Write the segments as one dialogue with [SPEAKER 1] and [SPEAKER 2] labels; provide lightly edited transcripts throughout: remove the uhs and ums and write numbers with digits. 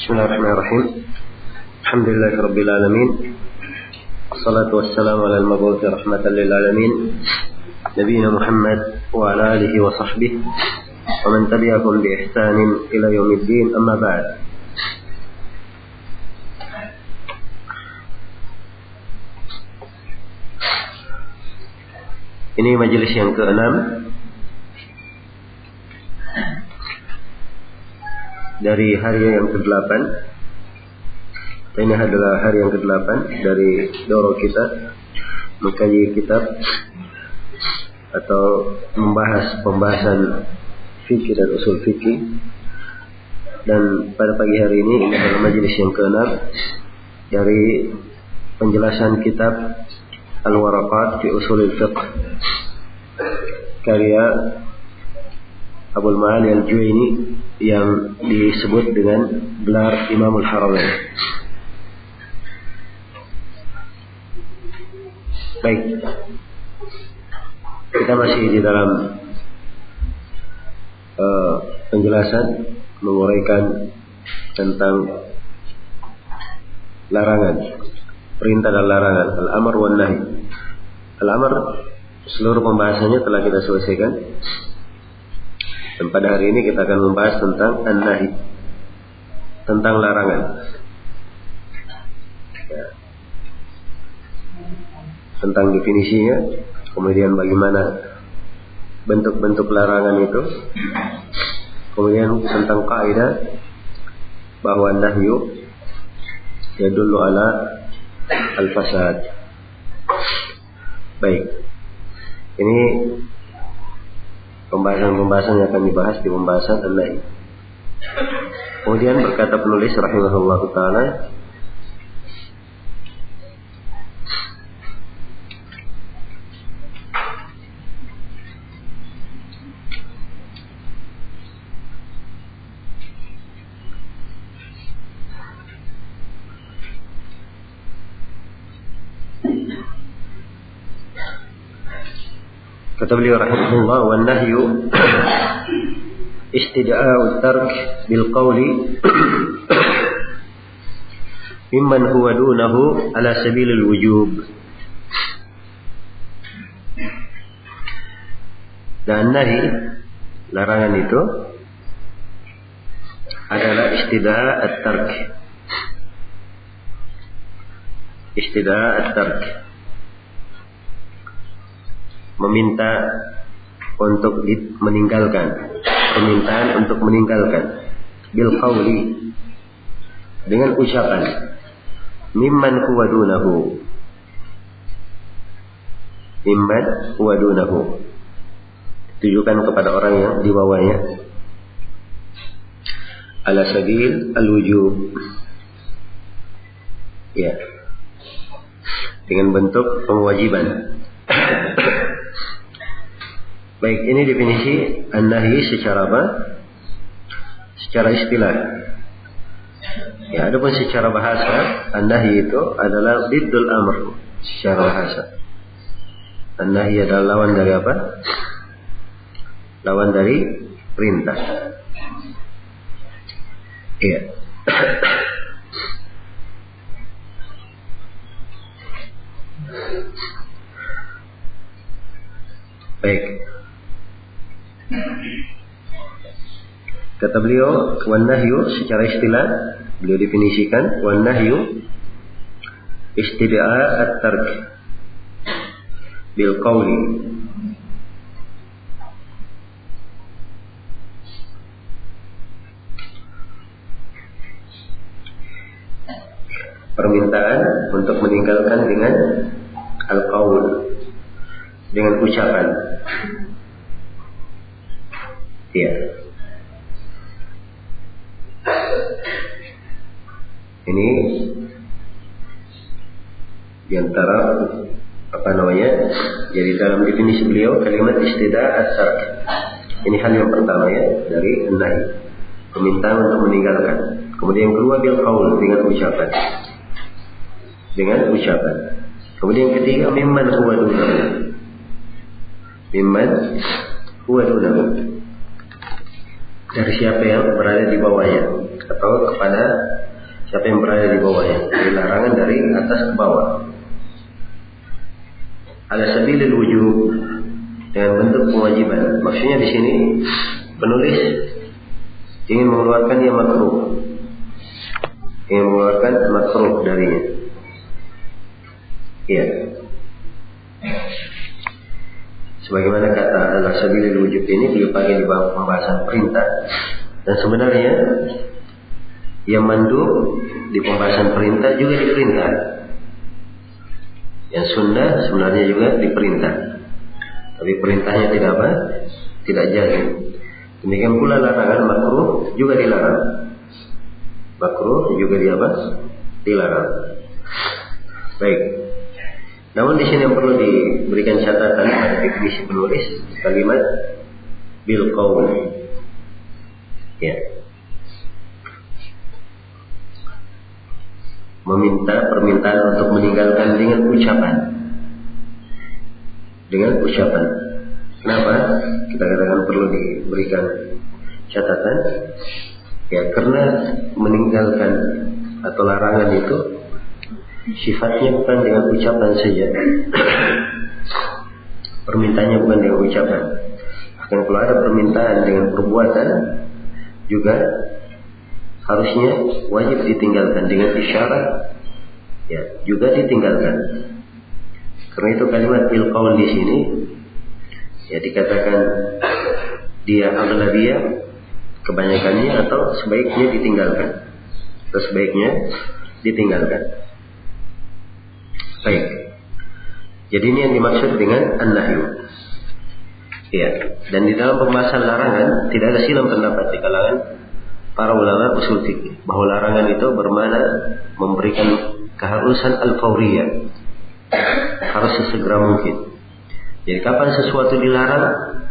[SPEAKER 1] Bismillahirrahmanirrahim. Alhamdulillahirabbil alamin. Wassalatu wassalamu ala al-mab'uts rahmatan lil alamin. Nabiyina Muhammad wa ala alihi wa sahbihi wa man tabi'ahum bi ihsanin ila yaumiddin. Amma ba'd. Ini majelis yang ke-6 dari hari yang ke-8. Ini adalah hari yang ke-8 dari daurah kita mengkaji kitab atau membahas pembahasan fikih dan usul fikih. Dan pada pagi hari ini adalah majelis yang ke-6 dari penjelasan kitab Al-Waraqat fi Ushulil Fiqh karya Abul Ma'ali Al-Juwaini yang disebut dengan gelar Imamul Haramain. Baik, kita masih di dalam penjelasan menguraikan tentang larangan, perintah dan larangan, al-amr wan nahi. Al-amr seluruh pembahasannya telah kita selesaikan. Dan pada hari ini kita akan membahas tentang an-nahi, tentang larangan. Ya. Tentang definisinya, kemudian bagaimana bentuk-bentuk larangan itu, kemudian tentang kaidah bahwa nahyu yadullu ala al-fasad. Baik, ini pembahasan yang akan dibahas di pembahasan an-nahi. Kemudian berkata penulis rahimahullah ta'ala, kata beliau rahimahullah, wan nahyu istida'u tark bil qawli mimman huwa dunahu ala sabilil wujub. Dan nahi, larangan itu adalah istida'at tark. Istida'at tark, meminta untuk meninggalkan, permintaan untuk meninggalkan, bil qawli, dengan ucapan, mimman huwa dunahu, mimman huwa dunahu, ditujukan kepada orang yang di bawahnya, ala sabil al-wujub, ya, dengan bentuk kewajiban. Baik, ini definisi an-nahi secara apa? Secara istilah. Ya, adapun secara bahasa, an-nahi itu adalah diddul amr secara bahasa. An-nahi adalah lawan dari apa? Lawan dari perintah. Iya. Baik. Kata beliau, wan nahyu secara istilah beliau definisikan, wan nahyu istida'a at-tark bil qawli, permintaan untuk meninggalkan dengan al-qawl, dengan ucapan. Ya. Ini diantara jadi dalam definisi beliau kalimat istida'at tark. Ini hal yang pertama ya dari an-nahi, permintaan untuk meninggalkan. Kemudian yang kedua bil qaul, dengan ucapan. Dengan ucapan. Kemudian yang ketiga mimman huwa dunahu. Mimman huwa dunahu, dari siapa yang berada di bawahnya atau kepada Siapa yang berada di bawahnya? Jadi larangan dari atas ke bawah. Ala sabilil wujub, dengan bentuk kewajiban. Maksudnya di sini penulis ingin mengeluarkan yang makruh, ingin mengeluarkan makruh darinya. Iya. Sebagaimana kata ala sabilil wujub ini dipakai di bawah pembahasan perintah, dan sebenarnya yang mandub di pembahasan perintah juga diperintah. Yang sunnah sebenarnya juga diperintah, tapi perintahnya tidak apa? Tidak jadi. Demikian pula larangan makruh juga dilarang. Makruh juga dilarang. Baik. Namun di sini yang perlu diberikan catatan pada definisi penulis kalimat bil qaul. Ya. Meminta permintaan untuk meninggalkan dengan ucapan. Dengan ucapan. Kenapa? Kita katakan perlu diberikan catatan. Ya, karena meninggalkan atau larangan itu sifatnya bukan dengan ucapan saja. Permintaannya bukan dengan ucapan. Bahkan kalau ada permintaan dengan perbuatan juga harusnya wajib ditinggalkan. Dengan isyarat ya juga ditinggalkan. Karena itu kalimat bil qaul di sini ya dikatakan dia aghlabiyah, kebanyakannya, atau sebaiknya ditinggalkan. Baik. Jadi ini yang dimaksud dengan an-nahyu. Ya, dan di dalam pembahasan larangan tidak ada silang pendapat di kalangan para ulama usul fikih bahwa larangan itu bermakna memberikan keharusan al-fawriyah, harus sesegera mungkin. Jadi kapan sesuatu dilarang,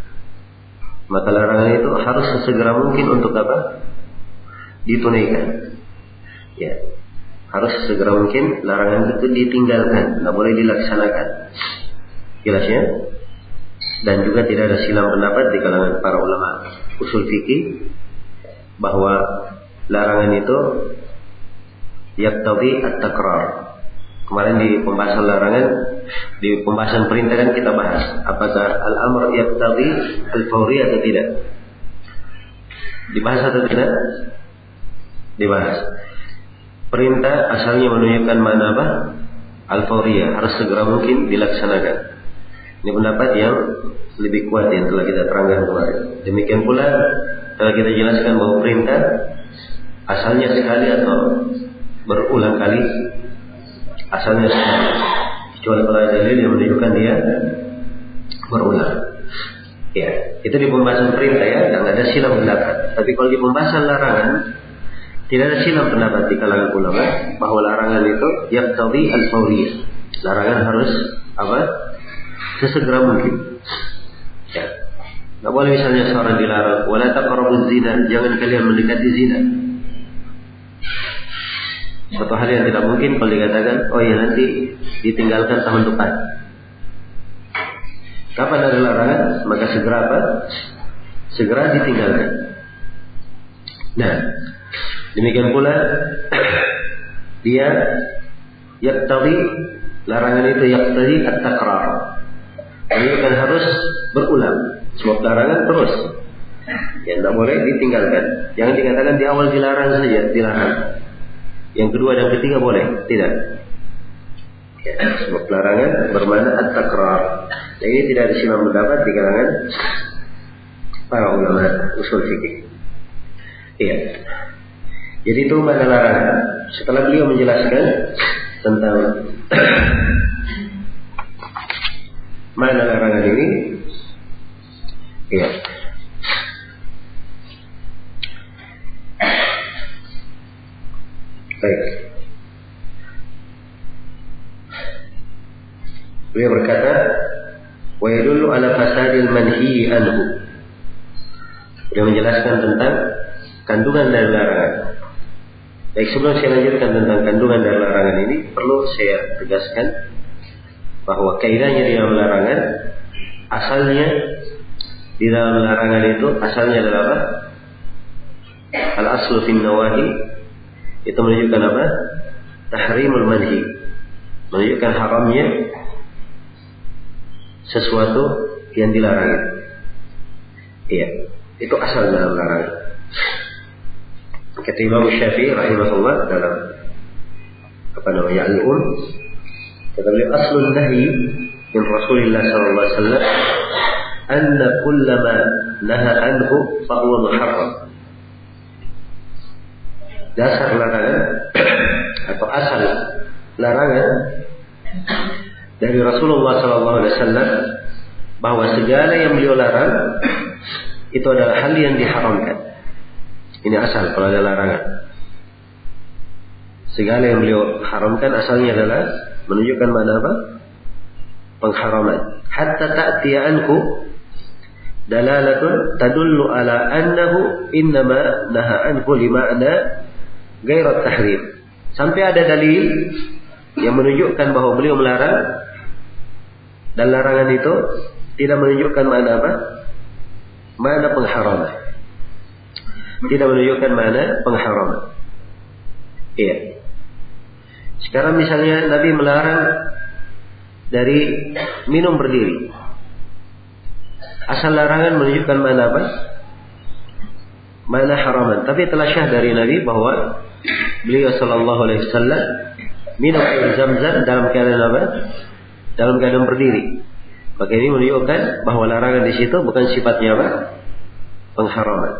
[SPEAKER 1] maka larangan itu harus sesegera mungkin untuk apa? Ditunaikan. Ya, harus sesegera mungkin larangan itu ditinggalkan, tidak boleh dilaksanakan. Jelas ya? Dan juga tidak ada silang pendapat di kalangan para ulama usul fikih bahwa larangan itu yaqtadi at-takrar. Kemarin di pembahasan larangan, di pembahasan perintah kan kita bahas apakah al-amr yaqtadi al-fawri atau tidak. Dibahas atau tidak? Dibahas. Perintah asalnya menunjukkan mana apa? Al-fawriyah, harus segera mungkin dilaksanakan. Ini pendapat yang lebih kuat yang telah kita terangkan kemarin. Demikian pula telah kita jelaskan bahwa perintah asalnya sekali atau berulang kali. Asalnya sekali, kecuali kalau ada dalil yang menunjukkan dia berulang. Ya, itu di pembahasan perintah ya, dan ada silang pendapat. Tapi kalau di pembahasan larangan, tidak ada silang pendapat di kalangan ulama bahwa larangan itu yaqtadi al-fawriyah. Larangan harus apa? Sesegera mungkin. Ya. Tidak boleh misalnya seorang dilarang, wala taqrabuz zina, jangan kalian mendekati zina. Suatu hal yang tidak mungkin kalau dikatakan, oh ya nanti ditinggalkan tahun depan. Kapan ada larangan, maka segera apa? Segera ditinggalkan. Nah, demikian pula dia yaqtadi, larangan itu yaqtadi at-takrar. Ini kan harus berulang. Sebab larangan terus. Ya, tidak boleh ditinggalkan. Jangan dikatakan di awal dilarang saja, dilarang. Yang kedua dan ketiga boleh, tidak. Ya, sebab larangan bermakna at-takrar. Dan ini tidak ada silang pendapat di kalangan para ulama usul fikih. Iya. Jadi itu makna larangan. Setelah beliau menjelaskan tentang makna larangan ini, iya. Baik. Beliau berkata, wa yadullu ala fasadil manhi anhu. Beliau menjelaskan tentang kandungan dari larangan. Baik, sebelum saya lanjutkan tentang kandungan dari larangan ini, perlu saya tegaskan bahwa kaidahnya di dalam larangan, asalnya di dalam larangan itu asalnya adalah apa? Al-aslu fin nawahi itu menunjukkan apa? Tahrimul manhi, menunjukkan haramnya sesuatu yang dilarang. Iya, itu asal dalam larangan. Kata Imam Syafi'i rahimahullah dalam al-Um, kata beliau, aslun nahyi min Rasulillah sallallahu alaihi wasallam anna kullama naha anhu fa huwa muharram. Dasar larangan atau asal larangan dari Rasulullah sallallahu alaihi wasallam bahwa segala yang beliau larang itu adalah hal yang diharamkan. Ini asal kalau ada larangan. Segala yang beliau haramkan asalnya adalah menunjukkan mana apa? Pengharaman. Hatta ta'tiya anhu dalalatun tadullu ala annahu innama naha anhu lima'na ghairat tahrim. Sampai ada dalil yang menunjukkan bahwa beliau melarang, dan larangan itu tidak menunjukkan mana apa? Mana pengharaman. Tidak menunjukkan mana pengharaman. Iya. Sekarang misalnya Nabi melarang dari minum berdiri. Asal larangan menunjukkan mana apa? Mana haraman. Tapi telah syah dari Nabi bahwa beliau sallallahu alaihi wasallam minum air Zam-Zam dalam keadaan apa? Dalam keadaan berdiri. Maka ini menunjukkan bahwa larangan di situ bukan sifatnya apa? Pengharaman.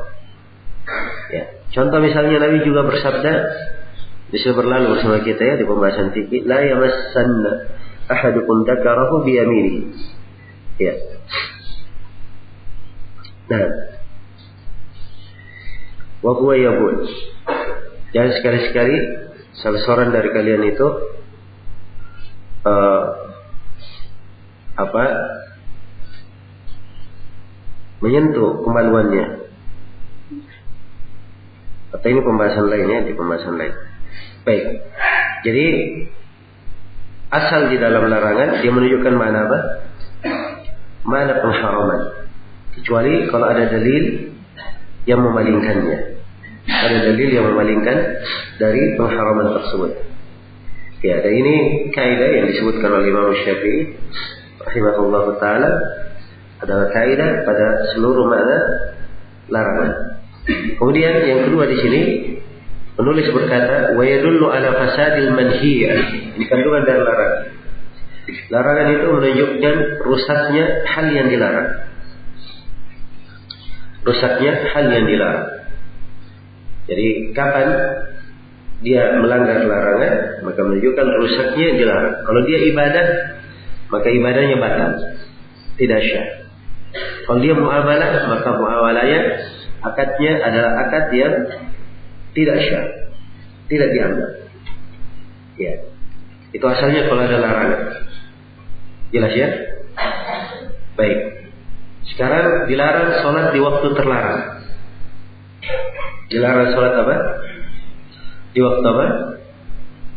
[SPEAKER 1] Ya. Contoh misalnya Nabi juga bersabda, bisa berlalu bersama kita ya di pembahasan fikih, la yamassanna ahadukum dzakarahu bi yaminihi. Ya. Nah, wa huwa yaqul. Jangan sekali-sekali salah seorang dari kalian itu menyentuh kemaluannya. Atau ini pembahasan lainnya, di pembahasan lain. Baik. Jadi asal di dalam larangan dia menunjukkan mana apa? Mana pengharaman. Kecuali kalau ada dalil yang memalingkannya. Ada dalil yang memalingkan dari pengharaman tersebut. Ya, dan ini kaidah yang disebutkan oleh Imam Syafi'i rahimahullah taala adalah kaidah pada seluruh makna larangan. Kemudian yang kedua di sini penulis berkata, wa yadullu ala fasadil manhiyah. Ini kandungan dari larangan. Larangan itu menunjukkan rusaknya hal yang dilarang. Rusaknya hal yang dilarang. Jadi kapan dia melanggar larangan, maka menunjukkan rusaknya yang dilarang. Kalau dia ibadah, maka ibadahnya batal, tidak syah. Kalau dia muamalah, maka muamalahnya akadnya adalah akad yang tidak syah, tidak dianggap. Ya, itu asalnya kalau ada larangan. Jelas ya? Baik. Sekarang dilarang sholat di waktu terlarang. Dilarang sholat apa? Di waktu apa?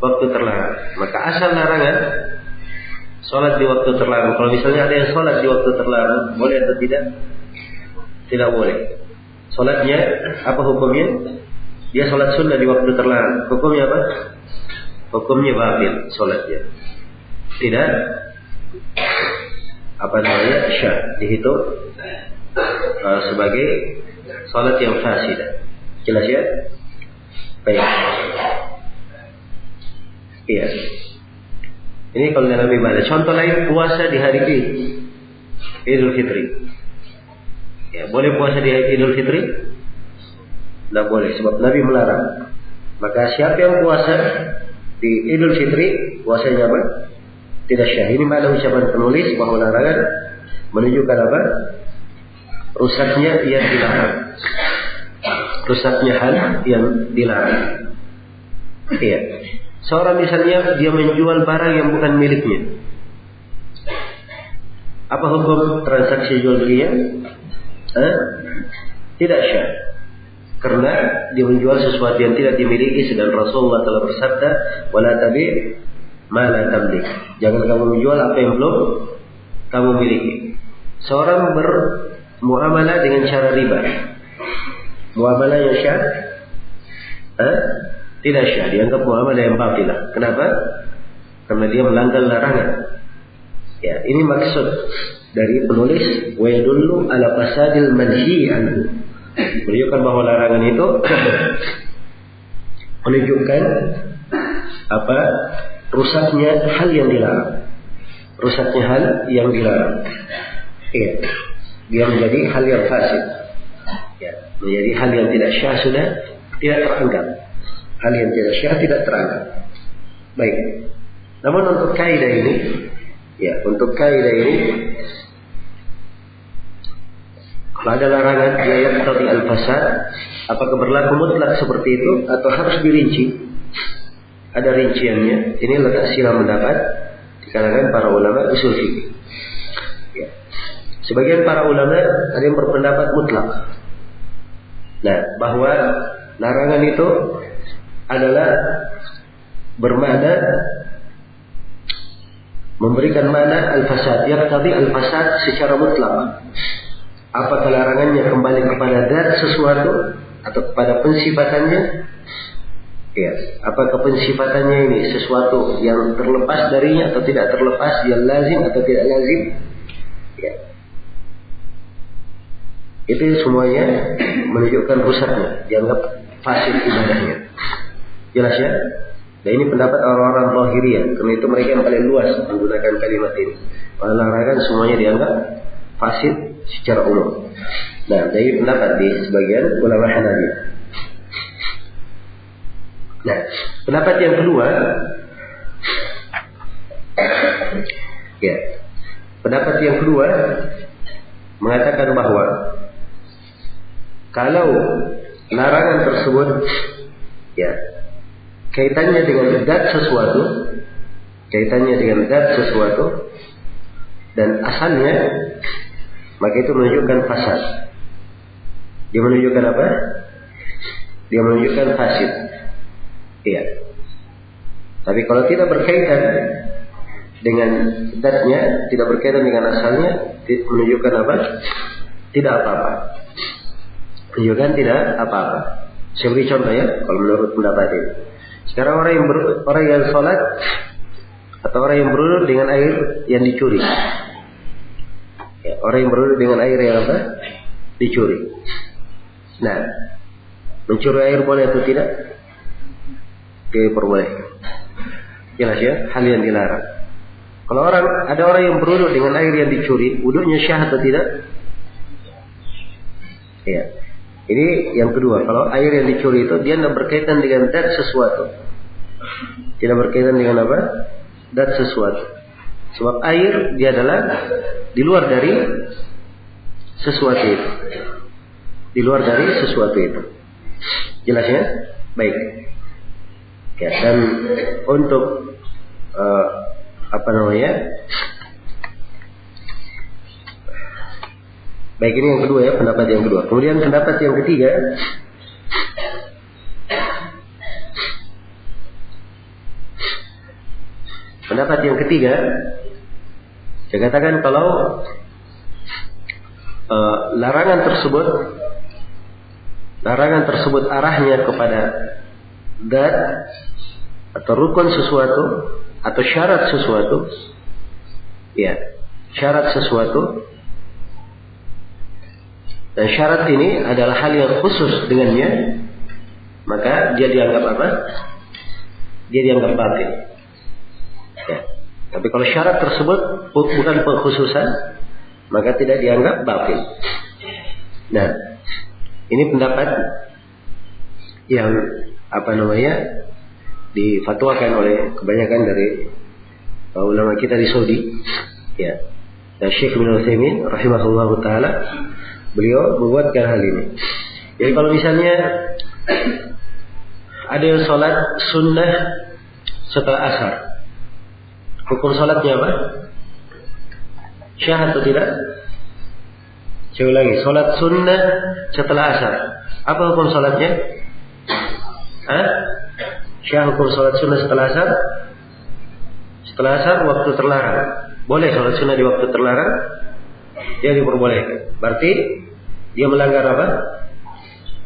[SPEAKER 1] Waktu terlarang. Maka asal larangan sholat di waktu terlarang. Kalau misalnya ada yang sholat di waktu terlarang, boleh atau tidak? Tidak boleh. Sholatnya apa hukumnya? Dia sholat sunnah di waktu terlarang. Hukumnya apa? Hukumnya batil sholatnya. Tidak syah, dihitung sebagai sholat yang fasidah. Jelas ya? Baik. Iya. Ini kalau dalam ibadah. Contoh lain, puasa di hari Idul Fitri. Ya, boleh puasa di hari Idul Fitri? Tidak boleh, sebab Nabi melarang. Maka siapa yang puasa di Idul Fitri, puasanya apa? Tidak syah. Ini makna ucapan penulis bahwa larangan menunjukkan apa? Rusaknya yang dilarang. Rusaknya hal yang dilarang. Iya. Seorang misalnya dia menjual barang yang bukan miliknya. Apa hukum transaksi jual belinya? Tidak syah. Karena dia menjual sesuatu yang tidak dimiliki, sedang Rasulullah telah bersabda, "Wala tabi' ma la tamlik." Jangan kamu menjual apa yang belum kamu miliki. Seorang bermuamalah dengan cara riba. Muamalah yang syah, tidak syah, dianggap muamalah yang batilah. Kenapa? Karena dia melanggar larangan. Ya, ini maksud dari penulis wa yadullu ala fasadil manhi anhu. Menunjukkan bahwa larangan itu menunjukkan apa? Rusaknya hal yang dilarang. Rusaknya hal yang dilarang. Iya. Dia menjadi hal yang fasid. Ya, menjadi hal yang tidak syah sudah tidak teranggap. Hal yang tidak syah tidak teranggap. Baik. Namun untuk kaidah ini, ya, untuk kaidah ini, kalau ada larangan dia yaqtadi al-fasad, apakah berlaku mutlak seperti itu atau harus dirinci? Ada rinciannya. Ini letak silang pendapat di kalangan para ulama usul fikih. Ya. Sebagian para ulama ada yang berpendapat mutlak. Nah, bahwa larangan itu adalah bermakna memberikan makna al-fasad, yaqtadi al-fasad secara mutlak. Apakah larangannya kembali kepada zat sesuatu atau kepada pensifatannya? Ya, apakah pensifatannya ini sesuatu yang terlepas darinya atau tidak terlepas, yang lazim atau tidak lazim? Ya. Itu semuanya menunjukkan rusaknya, dianggap fasid ibadahnya. Jelas ya? Dan ini pendapat orang-orang Zahiriyah, karena itu mereka yang paling luas menggunakan kalimat ini. Kalau larangan semuanya dianggap fasid secara umum. Nah, dari pendapat di sebagian ulama Hanafi. Nah, pendapat yang kedua, ya, pendapat yang kedua mengatakan bahwa kalau larangan tersebut, ya, kaitannya dengan zat sesuatu, dan asalnya, maka itu menunjukkan fasad. Dia menunjukkan apa? Dia menunjukkan fasid. Iya. Tapi kalau tidak berkaitan dengan zatnya, tidak berkaitan dengan asalnya, menunjukkan apa? Tidak apa-apa. Menunjukkan tidak apa-apa. Saya beri contoh ya, kalau menurut pendapat ini. Sekarang orang yang sholat atau orang yang berwudu dengan air yang dicuri. Ya, orang yang berwudu dengan air yang apa? Dicuri. Nah, mencuri air boleh atau tidak? Diperbolehkan. Jelas ya, hal yang dilarang. Kalau ada orang yang berwudu dengan air yang dicuri, wudunya syah atau tidak? Ya. Ini yang kedua. Kalau air yang dicuri itu dia tidak berkaitan dengan zat sesuatu. Tidak berkaitan dengan apa? Zat sesuatu. Sebab air dia adalah di luar dari sesuatu itu. Di luar dari sesuatu itu. Jelas ya? Baik. Ya, dan untuk apa namanya? Baik, ini yang kedua ya, pendapat yang kedua. Kemudian pendapat yang ketiga, saya katakan kalau larangan tersebut arahnya kepada zat atau rukun sesuatu atau syarat sesuatu, ya, syarat sesuatu, dan syarat ini adalah hal yang khusus dengannya, maka dia dianggap apa? Dia dianggap batil. Ya. Tapi kalau syarat tersebut bukan pengkhususan, maka tidak dianggap batil. Nah, ini pendapat yang apa namanya difatwakan oleh kebanyakan dari ulama kita di Saudi. Ya. Dan Syekh Ibnu Utsaimin rahimahullahu taala, beliau membuatkan hal ini. Jadi kalau misalnya ada yang sholat sunnah setelah asar, hukum sholatnya apa? Syah atau tidak? Saya ulangi, sholat sunnah setelah asar, apa hukum sholatnya? Syah hukum sholat sunnah setelah asar? Setelah asar waktu terlarang. Boleh sholat sunnah di waktu terlarang? Dia diperbolehkan. Berarti dia melanggar apa?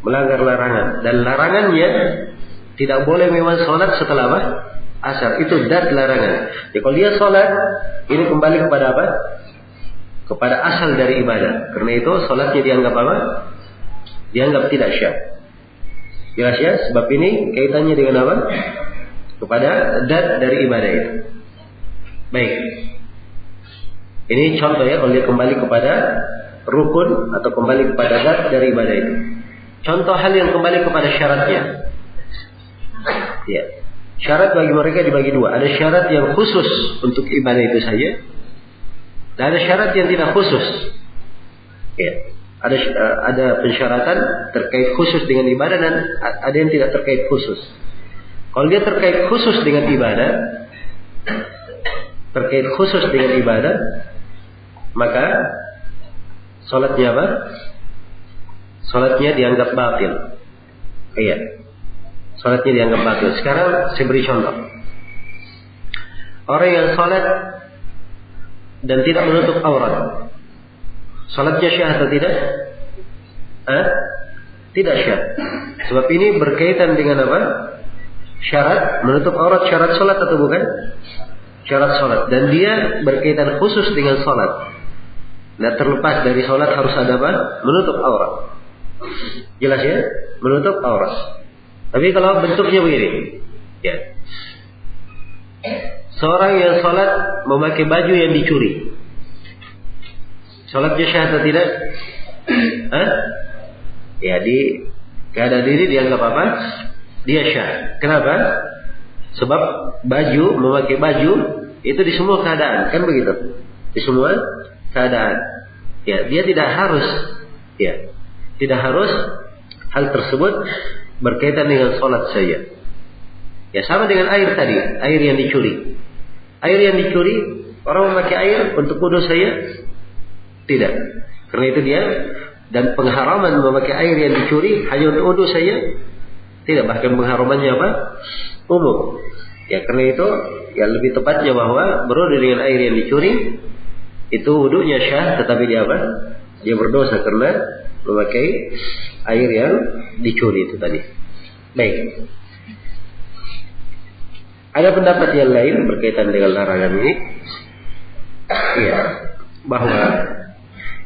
[SPEAKER 1] Melanggar larangan. Dan larangannya Tidak boleh memang sholat setelah apa? Asar. Itu dat larangan. Ya, kalau dia sholat, ini kembali kepada apa? Kepada asal dari ibadah. Karena itu sholatnya dianggap apa? Dianggap tidak syah. Jelas ya? Sebab ini kaitannya dengan apa? Kepada dat dari ibadah itu. Baik. Ini contoh ya, kalau dia kembali kepada rukun atau kembali kepada dat dari ibadah itu. Contoh hal yang kembali kepada syaratnya. Ya. Syarat bagi mereka dibagi dua. Ada syarat yang khusus untuk ibadah itu saja. Dan ada syarat yang tidak khusus. Ya. Ada pensyaratan terkait khusus dengan ibadah dan ada yang tidak terkait khusus. Kalau dia terkait khusus dengan ibadah, maka salatnya apa? Salatnya dianggap batil. Iya. Salatnya dianggap batil. Sekarang saya beri contoh. Orang yang salat dan tidak menutup aurat, salatnya syah atau tidak? Tidak syah. Sebab ini berkaitan dengan apa? Syarat menutup aurat, syarat salat atau bukan? Syarat salat. Dan dia berkaitan khusus dengan salat. Nah, terlepas dari salat harus ada apa? Menutup aurat. Jelas ya? Menutup aurat. Tapi kalau bentuknya begini, ya. Seorang yang salat memakai baju yang dicuri, salatnya syah atau tidak? Ya, di keadaan ini dianggap apa? Dia syah. Kenapa? Sebab memakai baju itu di semua keadaan, kan begitu? Di semua keadaan. Ya, dia tidak harus hal tersebut berkaitan dengan sholat saja. Ya, sama dengan air tadi, air yang dicuri. Air yang dicuri, orang memakai air untuk wudu saja? Tidak. Karena itu dia, dan pengharaman memakai air yang dicuri hanya untuk wudu saja? Tidak, bahkan pengharamannya apa? Umum. Ya, karena itu, ya lebih tepatnya bahwa berwudu dengan air yang dicuri, itu wudunya syah, tetapi dia apa? Dia berdosa karena memakai air yang dicuri itu tadi. Baik. Ada pendapat yang lain berkaitan dengan larangan ini. Iya, bahwa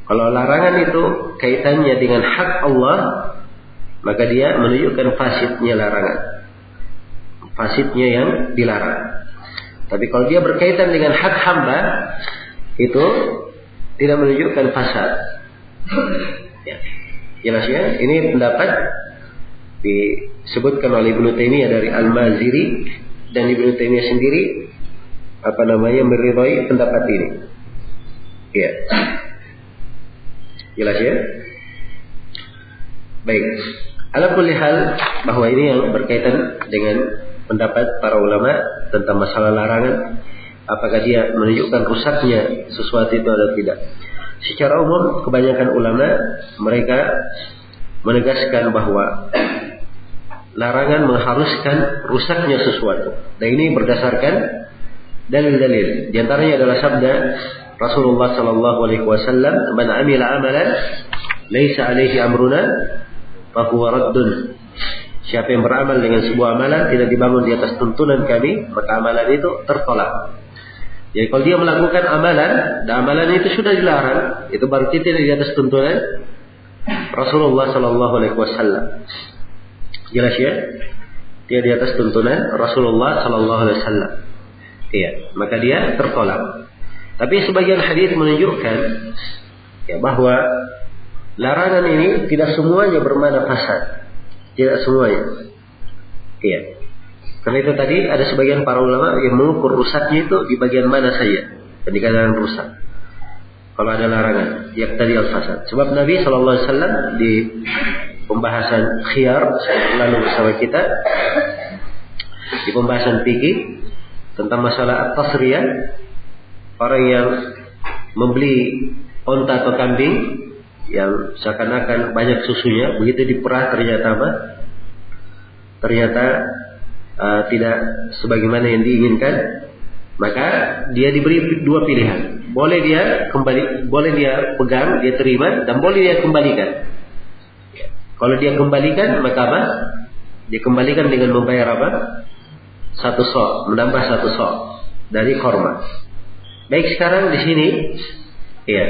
[SPEAKER 1] kalau larangan itu kaitannya dengan hak Allah, maka dia menunjukkan fasidnya larangan. Fasidnya yang dilarang. Tapi kalau dia berkaitan dengan hak hamba, itu tidak menunjukkan fasad. Ya. Jelas ya, ini pendapat disebutkan oleh Ibnu Taimiyah dari Al-Maziri, dan Ibnu Taimiyah sendiri meridhai pendapat ini. Ya. Jelas ya? Baik. Ala kulli hal, bahwa ini yang berkaitan dengan pendapat para ulama tentang masalah larangan, apakah dia menunjukkan rusaknya sesuatu itu atau tidak. Secara umum, kebanyakan ulama mereka menegaskan bahwa larangan mengharuskan rusaknya sesuatu. Dan ini berdasarkan dalil-dalil. Di antaranya adalah sabda Rasulullah sallallahu alaihi wasallam, "Man 'amila 'amalan laisa 'alaihi amruna fa huwa raddun." Siapa yang beramal dengan sebuah amalan tidak dibangun di atas tuntunan kami, maka amalan itu tertolak. Jadi kalau dia melakukan amalan, dan amalan itu sudah dilarang, itu berarti tidak di atas tuntunan Rasulullah sallallahu alaihi wasallam. Jelas ya? Dia di atas tuntunan Rasulullah sallallahu alaihi wasallam. Iya, maka dia tertolak. Tapi sebagian hadis menunjukkan ya, bahwa larangan ini tidak semuanya bermakna fasad. Tidak semuanya. Iya. Karena itu tadi ada sebagian para ulama yang mengukur rusaknya itu di bagian mana saja yang dikatakan rusak. Kalau ada larangan, yaqtadi al-fasad. Sebab Nabi SAW di pembahasan khiyar lalu bersama kita, di pembahasan fikih tentang masalah at-tasriyah, orang yang membeli onta atau kambing yang seakan-akan banyak susunya, begitu diperah ternyata apa? Ternyata tidak sebagaimana yang diinginkan, maka dia diberi dua pilihan. Boleh dia pegang, dia terima, dan boleh dia kembalikan. Kalau dia kembalikan, maka apa? dikembalikan dengan membayar apa? 1 sok, menambah 1 sok dari korma. Baik, sekarang di sini, ya,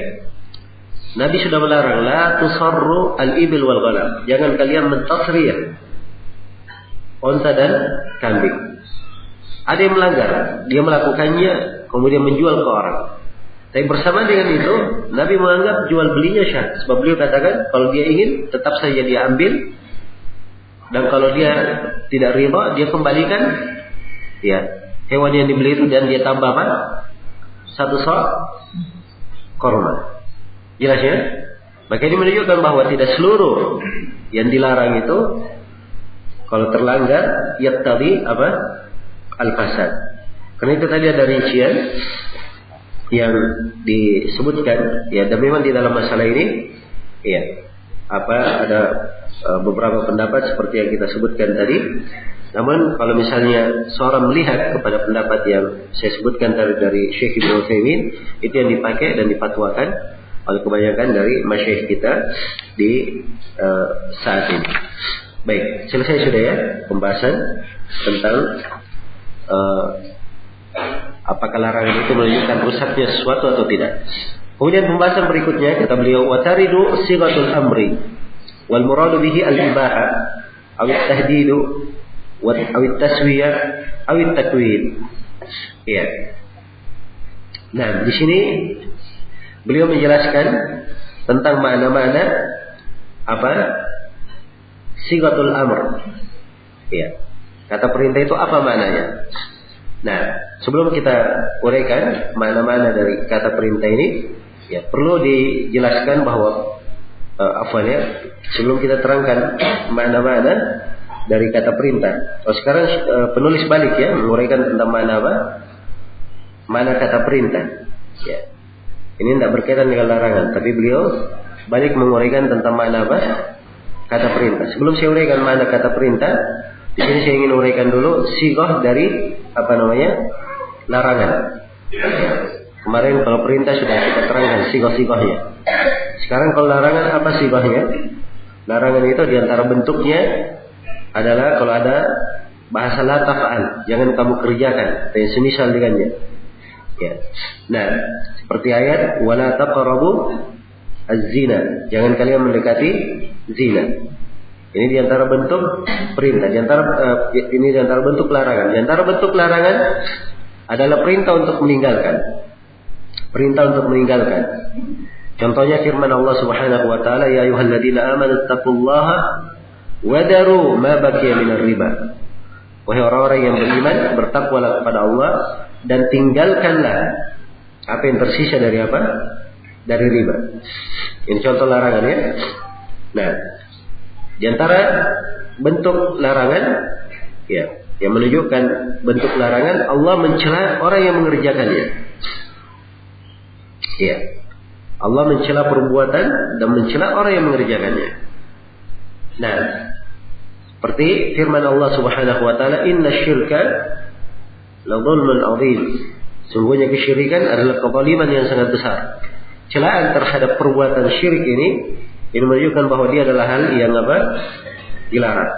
[SPEAKER 1] Nabi sudah melarang la tusarru al-ibil wal ghanam. Jangan kalian mentasriyah unta dan kambing. Ada yang melanggar, dia melakukannya kemudian menjual ke orang. Tapi bersama dengan itu, Nabi menganggap jual belinya syah. Sebab beliau katakan kalau dia ingin tetap saja dia ambil, dan kalau dia tidak riba dia kembalikan ya hewan yang dibeli itu dan dia tambah apa? 1 sok korma. Jelas ya? Maka ini menunjukkan bahwa tidak seluruh yang dilarang itu kalau terlanggar yattadi apa? Al-fasad. Karena itu tadi ada rincian yang disebutkan ya, dan memang di dalam masalah ini ya ada beberapa pendapat seperti yang kita sebutkan tadi. Namun kalau misalnya seorang melihat kepada pendapat yang saya sebutkan tadi dari Syekh Ibnu Utsaimin, itu yang dipakai dan dipatwakan oleh kebanyakan dari masyayikh kita di saat ini. Baik, selesai sudah ya pembahasan tentang apakah larangan itu menunjukkan rusaknya sesuatu atau tidak. Kemudian pembahasan berikutnya kata beliau, wa taridu sighatul amri wal muradu bihi al-ibaha aw at-tahdidu wa aw at-taswiyah aw at-takwin. Ya. Nah, di sini beliau menjelaskan tentang makna-makna apa? Sighatul amr. Ya. Kata perintah itu apa maknanya? Nah, sebelum kita uraikan mana-mana dari kata perintah ini, ya perlu dijelaskan bahwa sebelum kita terangkan mana-mana dari kata perintah. Sekarang penulis balik ya menguraikan tentang mana apa? Mana kata perintah. Ya. Ini tidak berkaitan dengan larangan, tapi beliau balik menguraikan tentang mana apa? Kata perintah. Sebelum saya uraikan mana kata perintah, di sini saya ingin uraikan dulu sighah dari larangan. Kemarin kalau perintah sudah kita terangkan sighah-sighahnya. Sekarang kalau larangan apa sighahnya? Larangan itu diantara bentuknya adalah kalau ada bahasa la taf'al, jangan kamu kerjakan, atau yang semisal dengannya. Ya. Nah, seperti ayat wala taqrabu az-zina, jangan kalian mendekati zina. Ini diantara bentuk perintah, ini diantara bentuk larangan. Diantara bentuk larangan adalah perintah untuk meninggalkan. Perintah untuk meninggalkan. Contohnya firman Allah Subhanahu wa taala, ya ayyuhalladzina amanu taqullaha wa daru ma baqiya minar riba. Wahai orang-orang yang beriman, bertakwalah kepada Allah dan tinggalkanlah apa yang tersisa dari apa? Dari riba. Ini contoh larangan ya. Nah, di antara bentuk larangan ya, yang menunjukkan bentuk larangan, Allah mencela orang yang mengerjakannya. Ya. Allah mencela perbuatan dan mencela orang yang mengerjakannya. Nah, seperti firman Allah Subhanahu wa taala, "Innasyirka la dzulmun 'adzim." Sungguhnya kesyirikan adalah kezaliman yang sangat besar. Celaan terhadap perbuatan syirik ini menunjukkan bahwa dia adalah hal yang dilarang.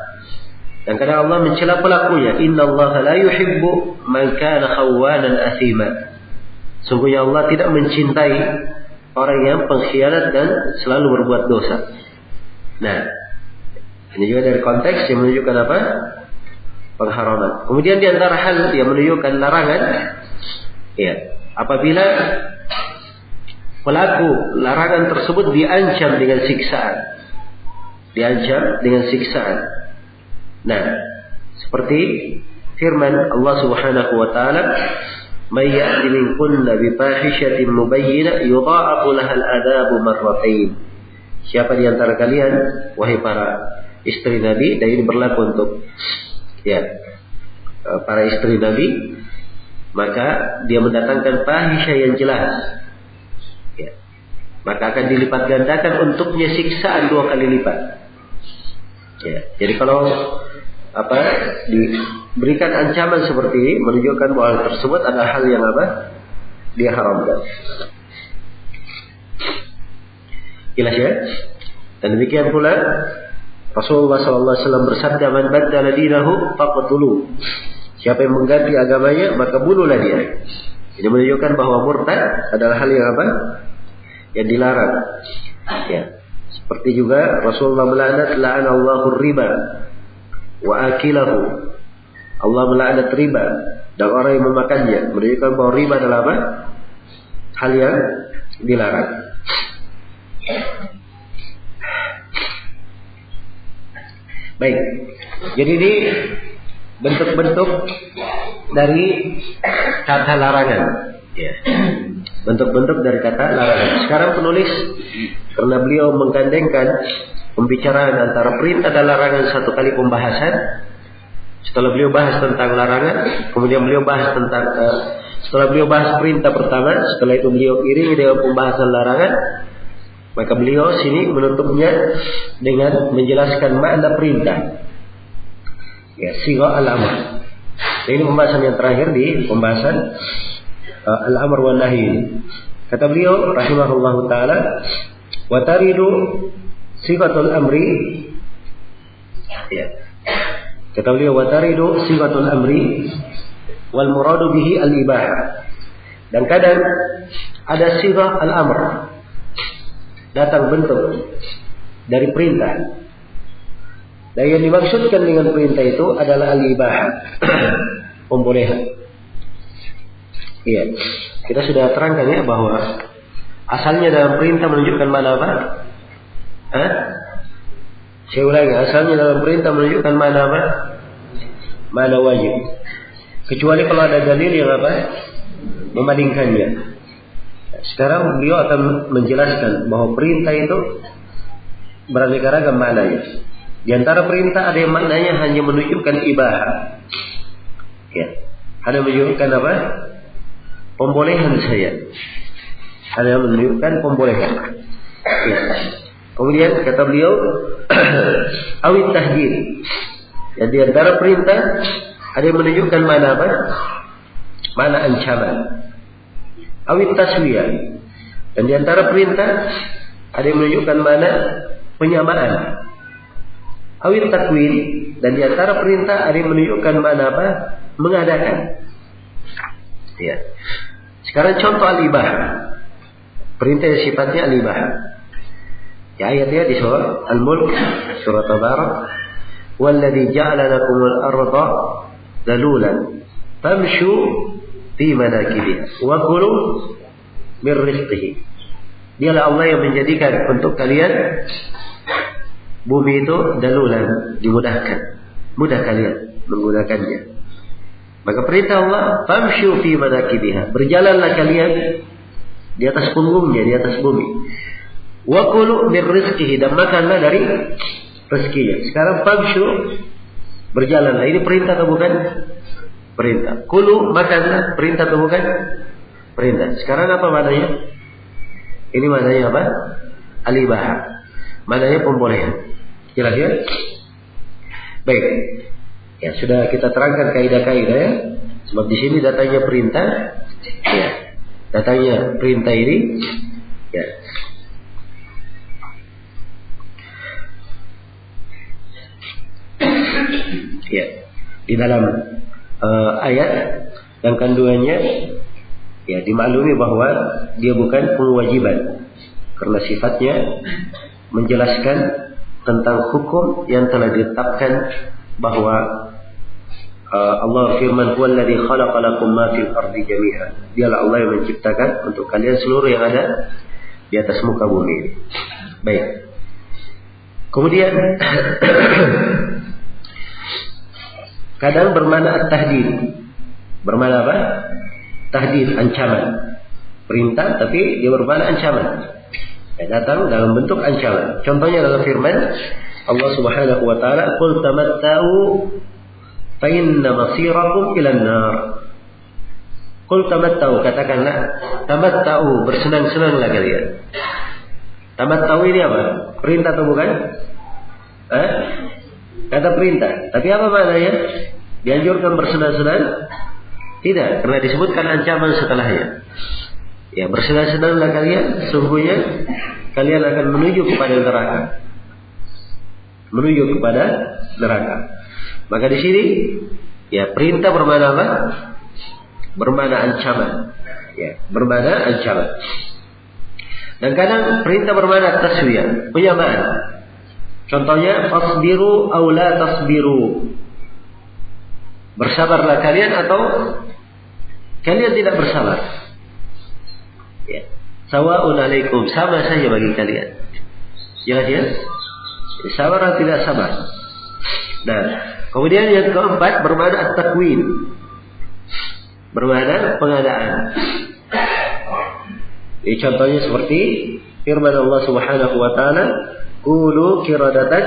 [SPEAKER 1] Dan karena Allah mencela pelakunya, innallaha la yuhibbu man kana khawanan athima. Sungguhnya Allah tidak mencintai orang yang pengkhianat dan selalu berbuat dosa. Nah, ini juga dari konteks yang menunjukkan apa? Pengharaman. Kemudian di antara hal yang menunjukkan larangan, ya, apabila pelaku larangan tersebut diancam dengan siksaan. Diancam dengan siksaan. Nah, seperti firman Allah Subhanahu wa taala, "May ya'ti minkunna bi fahishatin mubayyinah yudha'afu lahal 'adzabu marratain." Siapa di antara kalian wahai para istri Nabi, dan ini berlaku untuk ya para istri Nabi, maka dia mendatangkan fahisyah yang jelas, ya, maka akan dilipat gandakan untuknya siksaan 2 kali lipat. Ya, jadi kalau diberikan ancaman seperti ini menunjukkan bahwa hal tersebut adalah hal yang diharamkan. Jelas ya? Dan demikian pula Rasulullah SAW bersabda, "Man baddala dinahu faqtuluh." Siapa yang mengganti agamanya, maka bunuhlah dia. Ini menunjukkan bahwa murtad adalah hal yang apa? Yang dilarang. Ya. Seperti juga Rasulullah melaknat, la'anallahu riba wa akilahu. Allah melaknat riba dan orang yang memakannya. Menunjukkan bahwa riba adalah apa? Hal yang dilarang. Baik. Jadi ini bentuk-bentuk dari kata larangan. Ya. Bentuk-bentuk dari kata larangan. Sekarang penulis, karena beliau menggandengkan pembicaraan antara perintah dan larangan satu kali pembahasan. Setelah beliau bahas tentang larangan, kemudian beliau bahas tentang setelah beliau bahas perintah pertama, setelah itu beliau iringi dengan pembahasan larangan. Maka beliau sini menutupnya dengan menjelaskan makna perintah. Ya, sigha al-amr. Ini pembahasan yang terakhir di pembahasan al-amr wa nahi. Kata beliau rahimahullahu taala, wa taridu sighatul amri. Ya. Kata beliau, wa taridu sighatul amri wal muradu bihi al-ibahah. Dan kadang ada sigha al-amr, datang bentuk dari perintah. Dan yang dimaksudkan dengan perintah itu adalah al-ibahah, pembolehan. Iya, kita sudah terangkan ya bahwa asalnya dalam perintah menunjukkan mana apa? Saya ulangi, asalnya dalam perintah menunjukkan mana apa? Mana wajib. Kecuali kalau ada dalil yang apa? Membandingkannya. Sekarang beliau akan menjelaskan bahwa perintah itu beraneka ragam maknanya. Di antara perintah ada yang maknanya hanya menunjukkan ibahah. Ya. Hanya menunjukkan apa? Pembolehan saja. Hanya menunjukkan pembolehan. Ya. Kemudian kata beliau, awit tahdid. Ya, di antara perintah ada yang menunjukkan mana apa? Mana ancaman. Awit taswiyah. Dan di antara perintah ada yang menunjukkan mana penyamaan. Awit takwin. Dan di antara perintah ada yang menunjukkan mana apa? Mengadakan. Ya. Sekarang contoh al-ibahah. Perintah yang sifatnya al-ibahah. Ya, ayatnya di surah Al-Mulk, surah Tabarak. Walladzi ja'ala lakumul arda dalulan famshu fi manakibiha wa kulu min rizqihi. Dialah Allah yang menjadikan untuk kalian bumi itu dalulan, dimudahkan, mudah kalian menggunakannya. Maka perintah Allah, famshu fi manakibiha, berjalanlah kalian di atas punggungnya, di atas bumi. Wa kulu min rizqihi, dan makanlah dari rezekinya. Sekarang famshu, berjalanlah, ini perintah atau bukan? Perintah. Kulu, makanlah, perintah atau bukan? Perintah. Sekarang apa maknanya? Ini maknanya apa? Al-ibahah. Maknanya pembolehan. Jelas ya? Baik. Ya, sudah kita terangkan kaidah-kaidah ya. Sebab di sini datanya perintah. Ya. Datanya perintah ini. Ya. Ya. Di dalam ayat dan kandungannya ya dimaklumi bahwa dia bukan kewajiban karena sifatnya menjelaskan tentang hukum yang telah ditetapkan bahwa Allah firman huwallazi khalaqa lakum ma fil ardi jami'an. Dialah Allah yang menciptakan untuk kalian seluruh yang ada di atas muka bumi. Baik. Kemudian kadang bermakna at-tahdid. Bermakna apa? Tahdid, ancaman. Perintah tapi dia bermakna ancaman. Datang dalam bentuk ancaman. Contohnya dalam firman Allah Subhanahu wa taala, "Qul tamatta'u fa inna masirakum ila an-nar." Qul tamatta'u, katakanlah, tamatta'u, bersenang-senanglah kalian. Tamatta'u ini apa? Perintah atau bukan? Kata perintah. Tapi apa maknanya? Dianjurkan bersenang-senang? Tidak, karena disebutkan ancaman setelahnya. Ya, bersenang-senanglah kalian, sungguhnya kalian akan menuju kepada neraka. menuju kepada neraka. Maka di sini ya perintah bermana apa? Bermana ancaman. Ya, bermana ancaman. Dan kadang perintah bermana taswiyah, penyamaan. Contohnya fasbiru aw la tasbiru. Bersabarlah kalian atau kalian tidak bersabar. Ya. Sawa'un alaikum, sama saja bagi kalian. Jelas ya? Sabar atau tidak sabar. Nah, kemudian yang keempat bermana at-takwin. Bermana pengadaan. Ini contohnya seperti firman Allah Subhanahu wa taala, "Qulu qiradatan